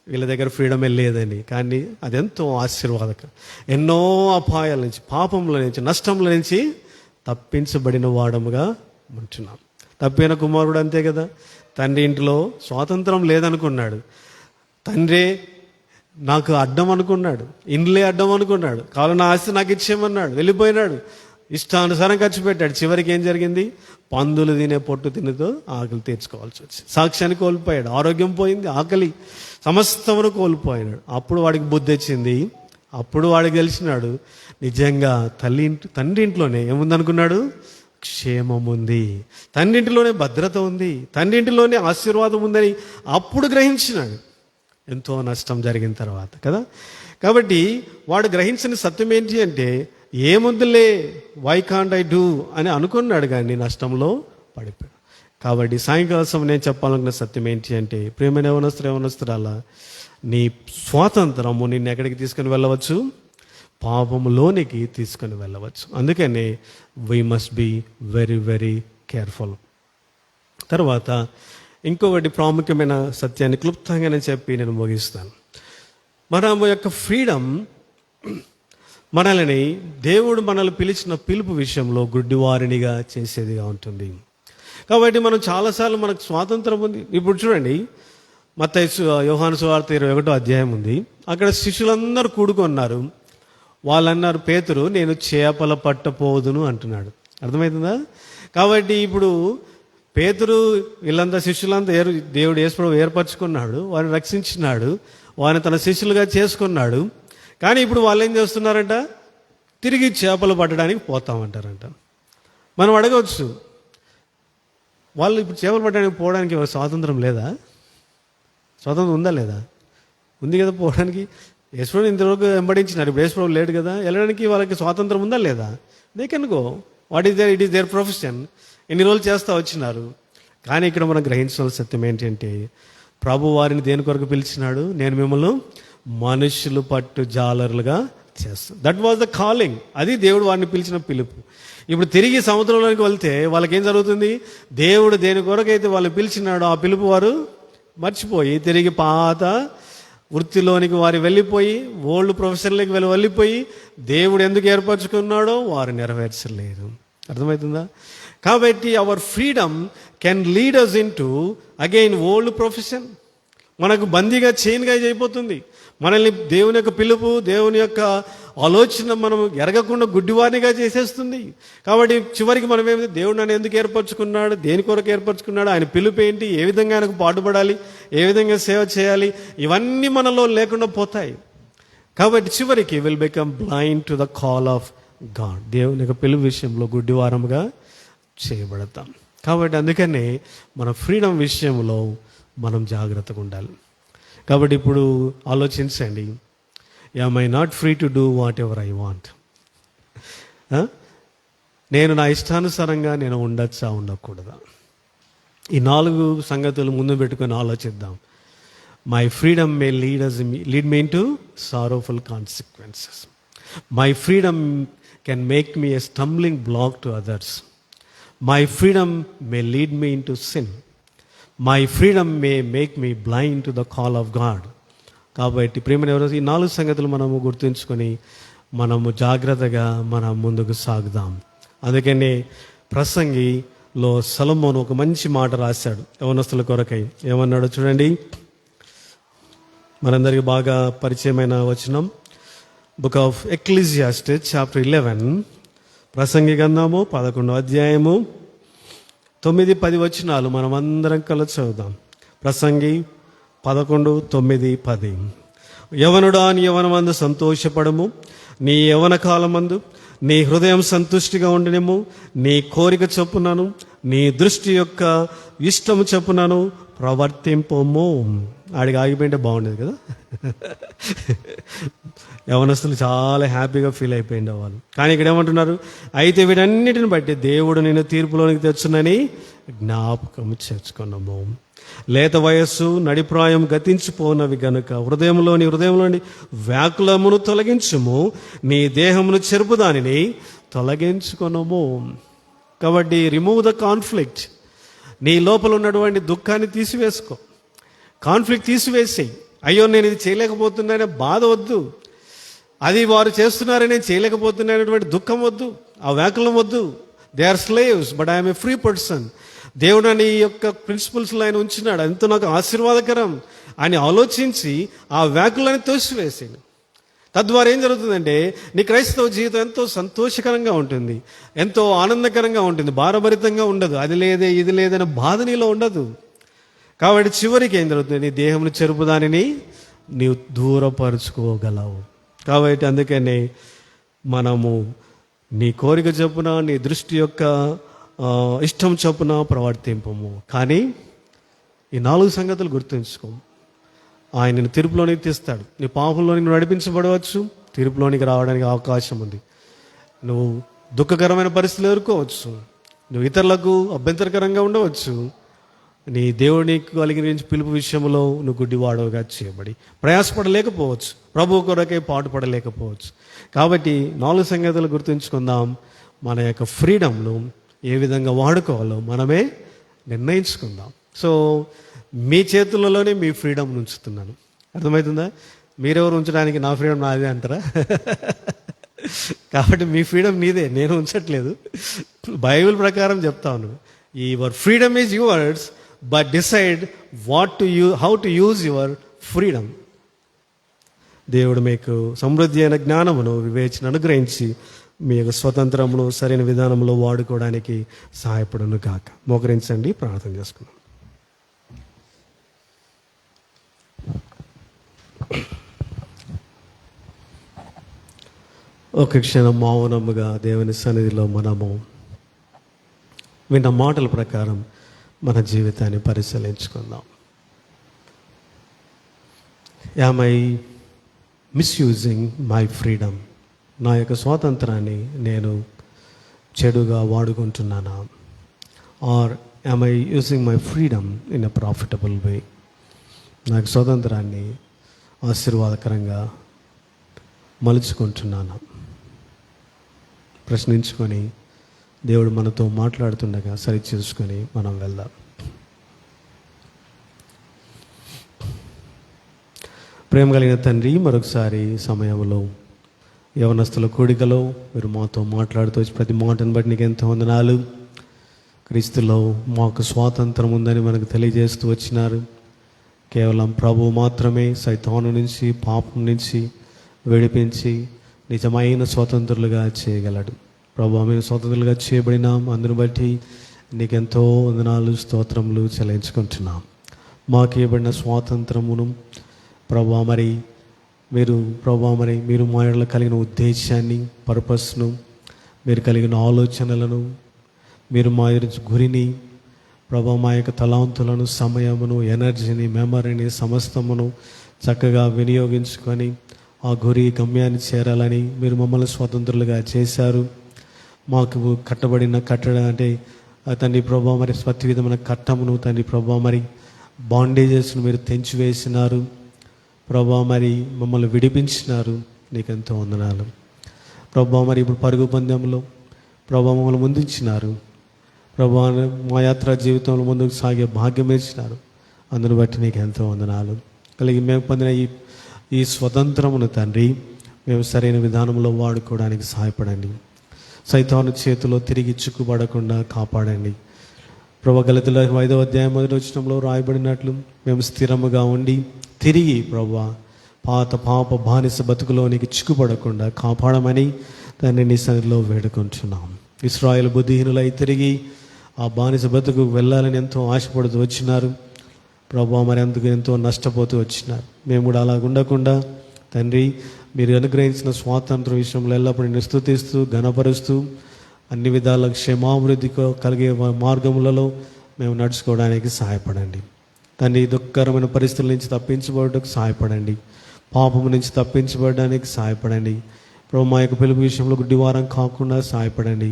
వీళ్ళ దగ్గర ఫ్రీడమే లేదని, కానీ అదెంతో ఆశీర్వాదకరం. ఎన్నో అపాయాల నుంచి, పాపంలో నుంచి, నష్టంలో నుంచి తప్పించబడిన వాడముగా ఉంటున్నాం. తప్పిన కుమారుడు అంతే కదా, తండ్రి ఇంట్లో స్వాతంత్రం లేదనుకున్నాడు, తండ్రి నాకు అడ్డం అనుకున్నాడు, ఇండ్లే అడ్డం అనుకున్నాడు, కావాలన్న ఆస్తి నాకు ఇచ్చేయమన్నాడు, వెళ్ళిపోయినాడు, ఇష్టానుసారం ఖర్చు పెట్టాడు. చివరికి ఏం జరిగింది, పందులు తినే పొట్టు తినతో ఆకలి తీర్చుకోవాల్సి వచ్చింది. సాక్ష్యాన్ని కోల్పోయాడు, ఆరోగ్యం పోయింది, ఆకలి సమస్తమును కోల్పోయినాడు. అప్పుడు వాడికి బుద్ధి వచ్చింది, అప్పుడు వాడు గెలిచినాడు. నిజంగా తండ్రి ఇంట్లోనే ఏముందనుకున్నాడు? క్షేమం ఉంది, తండ్రి ఇంటిలోనే భద్రత ఉంది, తండ్రి ఇంటిలోనే ఆశీర్వాదం ఉందని అప్పుడు గ్రహించినాడు. ఎంతో నష్టం జరిగిన తర్వాత కదా. కాబట్టి వాడు గ్రహించిన సత్యం ఏంటి అంటే, ఏముందులే, వై కాంట్ ఐ డూ అని అనుకున్నాడు, కానీ నష్టంలో పడిపోయాడు. కాబట్టి సాయంకాలం నేను చెప్పాలనుకున్న సత్యం ఏంటి అంటే, ప్రియమైన యవనస్తురాలా, నీ స్వాతంత్రము నిన్ను ఎక్కడికి తీసుకుని వెళ్ళవచ్చు? పాపములోనికి తీసుకుని వెళ్ళవచ్చు. అందుకనే we must be very very careful. తర్వాత ఇంకొకటి ప్రాముఖ్యమైన సత్యాన్ని క్లుప్తంగా నేను చెప్పి నేను ముగిస్తాను. మన యొక్క ఫ్రీడమ్ మనల్ని, దేవుడు మనల్ని పిలిచిన పిలుపు విషయంలో గుడ్డివారినిగా చేసేదిగా ఉంటుంది. కాబట్టి మనం చాలాసార్లు మనకు స్వాతంత్రం ఉంది. ఇప్పుడు చూడండి, మత్తయి యోహాను సువార్త 21వ అధ్యాయం ఉంది. అక్కడ శిష్యులందరూ కూడుకున్నారు. వాళ్ళన్నారు, పేతురు, నేను చేపల పట్టపోదును అంటున్నాడు. అర్థమవుతుందా? కాబట్టి ఇప్పుడు పేతురు వీళ్ళంతా శిష్యులంతా దేవుడు యేసుప్రభువు ఏర్పరచుకున్నాడు, వారిని రక్షించినాడు, వారిని తన శిష్యులుగా చేసుకున్నాడు. కానీ ఇప్పుడు వాళ్ళు ఏం చేస్తున్నారంట? తిరిగి చేపలు పట్టడానికి పోతామంటారంట. మనం అడగవచ్చు, వాళ్ళు ఇప్పుడు చేపలు పట్టడానికి పోవడానికి స్వాతంత్రం లేదా? స్వాతంత్రం ఉందా లేదా? ఉంది కదా పోవడానికి. యేసుప్రభుని ఇంతవరకు వెంబడించినారు, ఇప్పుడు యేసుప్రభు లేడు కదా, వెళ్ళడానికి వాళ్ళకి స్వాతంత్రం ఉందా లేదా? They can go, what is there, it is their profession. ఎన్ని రోజులు చేస్తూ వచ్చినారు. కానీ ఇక్కడ మనం గ్రహించాల్సిన సత్యం ఏంటంటే, ప్రభు వారిని దేని కొరకు పిలిచినాడు? నేను మిమ్మల్ని మనుషులు పట్టు జాలరులుగా చేస్తాను. That was the calling. అది దేవుడు వారిని పిలిచిన పిలుపు. ఇప్పుడు తిరిగి సముద్రంలోకి వెళ్తే వాళ్ళకేం జరుగుతుంది? దేవుడు దేని కొరకైతే వాళ్ళు పిలిచినాడో ఆ పిలుపు వారు మర్చిపోయి తిరిగి పాత వృత్తిలోనికి వారు వెళ్ళిపోయి, ఓల్డ్ ప్రొఫెషన్లోకి వెళ్ళిపోయి, దేవుడు ఎందుకు ఏర్పరచుకున్నాడో వారు నెరవేర్చలేరు. అర్థమవుతుందా? కాబట్టి our freedom can lead us into again old profession. మనకు బందీగా చైన్గా అయిపోతుంది. మనల్ని దేవుని యొక్క పిలుపు, దేవుని యొక్క ఆలోచన మనం ఎరగకుండా గుడ్డివారినిగా చేసేస్తుంది. కాబట్టి చివరికి మనం ఏమి, దేవుడు నన్ను ఎందుకు ఏర్పరచుకున్నాడు, దేని కొరకు ఏర్పరచుకున్నాడు, ఆయన పిలుపు ఏంటి, ఏ విధంగా ఆయనకు పాటుపడాలి, ఏ విధంగా సేవ చేయాలి, ఇవన్నీ మనలో లేకుండా పోతాయి. కాబట్టి చివరికి will become blind to the call of God. దేవుని యొక్క పిలుపు విషయంలో గుడ్డివారముగా చేయబడతాం. కాబట్టి అందుకనే మన ఫ్రీడమ్ విషయంలో మనం జాగ్రత్తగా ఉండాలి. కాబట్టి ఇప్పుడు ఆలోచించండి, am I not free to do whatever I want? నేను నా ఇష్టానుసారంగా నేను ఉండొచ్చా, ఉండకూడదా? ఈ 4 సంగతులు ముందు పెట్టుకొని ఆలోచిద్దాం. My freedom May lead me into sorrowful consequences. My freedom can make me a stumbling black to others. My freedom May lead me into sin. My freedom may make me blind to the call of God. కాబట్టి ప్రియమైన ఎవరో ఈ 4 సంగతులు మనము గుర్తుంచుకొని మనము జాగ్రత్తగా మనం ముందుకు సాగుదాం. అందుకని ప్రసంగిలో సొలొమోను ఒక మంచి మాట రాశాడు యవనస్తుల కొరకై. ఏమన్నాడో చూడండి. మనందరికీ బాగా పరిచయమైన వచనం, బుక్ ఆఫ్ ఎక్లీసియాస్టిస్ చాప్టర్ 11, ప్రసంగి గ్రంథము 11వ అధ్యాయము 9-10 వచనాలు మనం అందరం కలిసి చదువుదాం. ప్రసంగి 11, 9, 10. యవనుడా, నీ యవనమందు సంతోషపడము, నీ యవన కాలమందు నీ హృదయం సంతుష్టిగా ఉండనేమో, నీ కోరిక చొప్పునను నీ దృష్టి యొక్క ఇష్టము చొప్పునను ప్రవర్తింపము. ఆడికి ఆగిపోయింటే బాగుండేది కదా. యవనస్తులు చాలా హ్యాపీగా ఫీల్ అయిపోయింది వాళ్ళు. కానీ ఇక్కడ ఏమంటున్నారు? అయితే వీటన్నిటిని బట్టి దేవుడు నేను తీర్పులోనికి తెచ్చునని జ్ఞాపకం చేర్చుకున్నాము. లేత వయస్సు నడిప్రాయం గతించిపోనవి గనుక హృదయంలోని వ్యాకులమును తొలగించుము, నీ దేహమును చెరుపు దానిని తొలగించుకొనము. కాబట్టి రిమూవ్ ద కాన్ఫ్లిక్ట్. నీ లోపల ఉన్నటువంటి దుఃఖాన్ని తీసివేసుకో, కాన్ఫ్లిక్ట్ తీసివేసేయి. అయ్యో నేను ఇది చేయలేకపోతున్నానే బాధ వద్దు, అది వారు చేస్తున్నారని నేను చేయలేకపోతున్నానటువంటి దుఃఖం వద్దు, ఆ వ్యాకులం వద్దు. They are slaves but I'm a free person. దేవుడు అని ఈ యొక్క ప్రిన్సిపల్స్లో ఆయన ఉంచినాడు, ఎంతో నాకు ఆశీర్వాదకరం అని ఆలోచించి ఆ వ్యాకులాన్ని తోసివేసాను. తద్వారా ఏం జరుగుతుందంటే నీ క్రైస్తవ జీవితం ఎంతో సంతోషకరంగా ఉంటుంది, ఎంతో ఆనందకరంగా ఉంటుంది, భారభరితంగా ఉండదు. అది లేదే ఇది లేదనే బాధ నీలో ఉండదు. కాబట్టి చివరికి ఏం జరుగుతుంది? నీ దేహంను చెరుపు దానిని నీవు దూరపరుచుకోగలవు. కాబట్టి అందుకని మనము నీ కోరిక చొప్పున, నీ దృష్టి యొక్క ఇష్టం చొప్పున ప్రవర్తింపము. కానీ ఈ 4 సంగతులు గుర్తుంచుకో. ఆయన నిన్ను తీర్పులోనికి తీస్తాడు. నీ పాపంలోనికి నువ్వు నడిపించబడవచ్చు, తీర్పులోనికి రావడానికి అవకాశం ఉంది. నువ్వు దుఃఖకరమైన పరిస్థితులు ఎదుర్కోవచ్చు, నువ్వు ఇతరులకు అభ్యంతరకరంగా ఉండవచ్చు, నీ దేవునికి కలిగిన పిలుపు విషయంలో నువ్వు గుడ్డివాడవుగా చేయబడి ప్రయాసపడలేకపోవచ్చు, ప్రభు కొరకే పాటుపడలేకపోవచ్చు. కాబట్టి 4 సంగతులు గుర్తుంచుకుందాం. మన యొక్క ఫ్రీడమ్ను ఏ విధంగా వాడుకోవాలో మనమే నిర్ణయించుకుందాం. సో మీ చేతులలోనే మీ ఫ్రీడమ్ ఉంచుతున్నాను. అర్థమవుతుందా? మీరెవరు ఉంచడానికి? నా ఫ్రీడమ్ నాదే అంటారా? కాబట్టి మీ ఫ్రీడమ్ నీదే, నేను ఉంచట్లేదు. బైబిల్ ప్రకారం చెప్తాను, your freedom is yours, but decide how to use your freedom. దేవుడు మీకు సమృద్ధి అయిన జ్ఞానమును, వివేచన అనుగ్రహించి మీ యొక్క స్వతంత్రమును సరైన విధానంలో వాడుకోవడానికి సహాయపడును కాక. మోకరించండి, ప్రార్థన చేసుకున్నాం. ఒక క్షణం మౌనముగా దేవుని సన్నిధిలో మనము విన్న మాటల ప్రకారం మన జీవితాన్ని పరిశీలించుకుందాం. Am I misusing my freedom? నా యొక్క స్వాతంత్రాన్ని నేను చెడుగా వాడుకుంటున్నానా? Or am I using my freedom in a profitable way? నాకు స్వాతంత్రాన్ని ఆశీర్వాదకరంగా మలుచుకుంటున్నాను. ప్రశ్నించుకొని దేవుడు మనతో మాట్లాడుతుండగా సరిచూసుకొని మనం వెళ్దాం. ప్రేమ కలిగిన తండ్రి, మరొకసారి సమయంలో యవనస్తుల కూడికలో మీరు మాతో మాట్లాడుతూ వచ్చి ప్రతి మాటను బట్టి నీకు ఎంతో వందనాలు. క్రీస్తులో మాకు స్వాతంత్రం ఉందని మనకు తెలియజేస్తూ వచ్చినారు. కేవలం ప్రభువు మాత్రమే సైతాను నుంచి, పాపం నుంచి విడిపించి నిజమైన స్వతంత్రులుగా చేయగలడు. ప్రభు, మేము స్వతంత్రులుగా చేయబడినాం. అందును బట్టి నీకెంతో వందనాలు, స్తోత్రములు చెల్లించుకుంటున్నాం. మాకు ఇవ్వబడిన స్వాతంత్రమును ప్రభు మీరు మా ఎడల కలిగిన ఉద్దేశాన్ని, పర్పస్ను, మీరు కలిగిన ఆలోచనలను, మీరు మా గురిని ప్రభు, మా యొక్క తలాంతులను, సమయమును, ఎనర్జీని, మెమరీని సమస్తమును చక్కగా వినియోగించుకొని ఆ గురి గమ్యాన్ని చేరాలని మీరు మమ్మల్ని స్వతంత్రులుగా చేశారు. మాకు కట్టబడిన కట్టడ అంటే తండ్రి ప్రభా ప్రతి విధమైన కట్టమును తండ్రి ప్రభా బాండేజెస్ను మీరు తెంచివేసినారు. ప్రభా మమ్మల్ని విడిపించినారు. నీకెంతో వందనాలు ప్రభా. ఇప్పుడు పరుగు పందెంలో ప్రభా మమ్మల్ని ముందుంచినారు. ప్రభా మా యాత్రా జీవితంలో ముందుకు సాగే భాగ్యం ఇచ్చినారు. అందును బట్టి నీకు ఎంతో వందనాలు. కలిగి మేము పొందిన ఈ స్వతంత్రమును తండ్రి మేము సరైన విధానంలో వాడుకోవడానికి సహాయపడండి. సైతాను చేతిలో తిరిగి చిక్కుపడకుండా కాపాడండి. ప్రభా గలతీయుల 5వ అధ్యాయం 1వ వచనంలో రాయబడినట్లు మేము స్థిరముగా ఉండి తిరిగి ప్రభా పాప బానిస బతుకులోనికి చిక్కుపడకుండా కాపాడమని దాన్ని నీ సన్నిధిలో వేడుకుంటున్నాం. ఇశ్రాయేలు బుద్ధిహీనులై తిరిగి ఆ బానిస బతుకు వెళ్ళాలని ఎంతో ఆశపడుతూ వచ్చినారు ప్రభా. అందుకు ఎంతో నష్టపోతూ వచ్చినారు. మేము కూడా అలా ఉండకుండా తండ్రి మీరు అనుగ్రహించిన స్వాతంత్రం విషయంలో ఎల్లప్పుడూ నేను స్తుతిస్తూ ఘనపరుస్తూ అన్ని విధాల క్షేమాభివృద్ధి కలిగే మార్గములలో మేము నడుచుకోవడానికి సహాయపడండి తండ్రి. దుఃఖకరమైన పరిస్థితుల నుంచి తప్పించబడడానికి సహాయపడండి. పాపము నుంచి తప్పించబడడానికి సహాయపడండి ప్రభు. మా యొక్క పిలుపు విషయంలో గుడ్డివారం కాకుండా సహాయపడండి.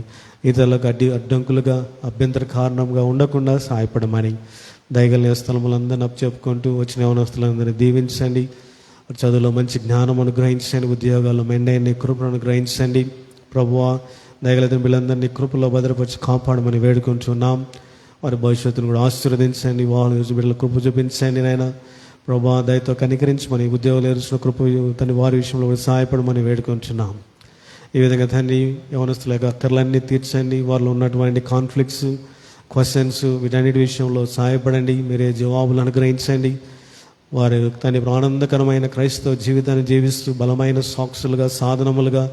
ఇతరులకు అడ్డంకులుగా అభ్యంతర కారణంగా ఉండకుండా సహాయపడమని దయగలిగిన స్థలములందరినీ చెప్పుకుంటూ వచ్చిన యవనస్తులందరినీ దీవించండి. చదువులో మంచి జ్ఞానం అనుగ్రహించండి. ఉద్యోగాల్లో మెండైన కృపను అనుగ్రహించండి ప్రభువా. దయగలిగిన బిడ్డలందరినీ కృపలో భద్రపరిచి కాపాడమని వేడుకుంటున్నాం. వారి భవిష్యత్తును కూడా ఆశీర్వదించండి. వాళ్ళ బిడ్డల కృప చూపించండి నాయన ప్రభా. దయతో కనికరించమని ఉద్యోగాలు ఎరుచిన కృప తండ్రి వారి విషయంలో కూడా సహాయపడమని వేడుకుంటున్నాం. ఈ విధంగా తండ్రి యవనస్తుల యొక్క అక్కర్లన్నీ తీర్చండి. వారిలో ఉన్నటువంటి కాన్ఫ్లిక్ట్స్, క్వశ్చన్స్ వీటన్నిటి విషయంలో సహాయపడండి. మీరే జవాబులు అనుగ్రహించండి. వారి తన ఆనందకరమైన క్రైస్తవ జీవితాన్ని జీవిస్తూ బలమైన సాక్షులుగా, సాధనములుగా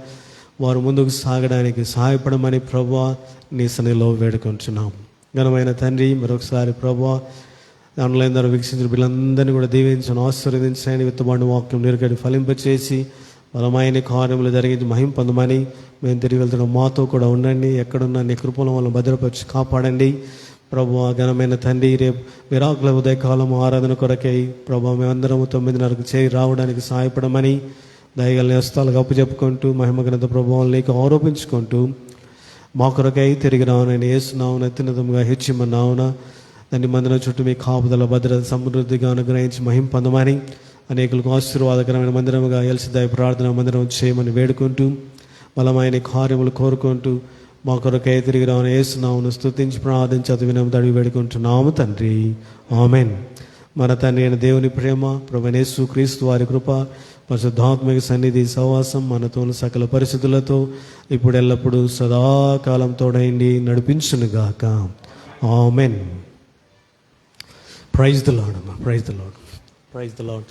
వారు ముందుకు సాగడానికి సహాయపడమని ప్రభువా నీ సన్నిధిలో వేడుకుంటున్నాం. ఘనమైన తండ్రి, మరొకసారి ప్రభువా ఆన్లైన్ ద్వారా వీక్షించిన వీళ్ళందరినీ కూడా దీవించను, ఆశీర్వదించండి. విత్తబాడిన వాక్యం నిరుగడి ఫలింపచేసి బలమైన కార్యములు జరిగించి మహిమ పొందమని మేము తిరిగి వెళ్తున్నాం. మాతో కూడా ఉండండి. ఎక్కడున్నా నీ కృపల వల్ల భద్రపరిచి కాపాడండి. ప్రభు ఘనమైన తండ్రి, రేపు విరాకుల ఉదయకాలం ఆరాధన కొరకై ప్రభు మేమందరము 9:30 చేరి రావడానికి సహాయపడమని దయగల హస్తాలకు అప్పచెప్పుకుంటూ మహిమగణత ప్రభావం నీకు ఆరోపించుకుంటూ మా కొరకై తిరిగి రావునని యేసునామమున అత్యున్నతముగా హెచ్చిమన్నావున దాన్ని మందిరం చుట్టూ మీ కాపుదల భద్రత సమృద్ధిగా అనుగ్రహించి మహిమ పొందమని అనేకులకు ఆశీర్వాదకరమైన మందిరముగా ఎల్సిదాయి ప్రార్థన మందిరం చేయమని వేడుకుంటూ బలమైన కార్యములు కోరుకుంటూ మా కొరకై తిరిగి రావున యేసునామమును స్తుతించి ప్రార్థించి అతి వినమ్రత అడిగి వేడుకుంటున్నాము తండ్రి. ఆమెన్. మన తండ్రి అయిన దేవుని ప్రేమ, ప్రభువైన యేసు క్రీస్తు వారి కృప, పరిశుద్ధాత్మిక సన్నిధి సహవాసం మనతో సకల పరిస్థితులతో ఇప్పుడు ఎల్లప్పుడూ సదాకాలం తోడైండి నడిపించునుగాక. Amen. Praise the Lord. Praise the Lord. Praise the lord.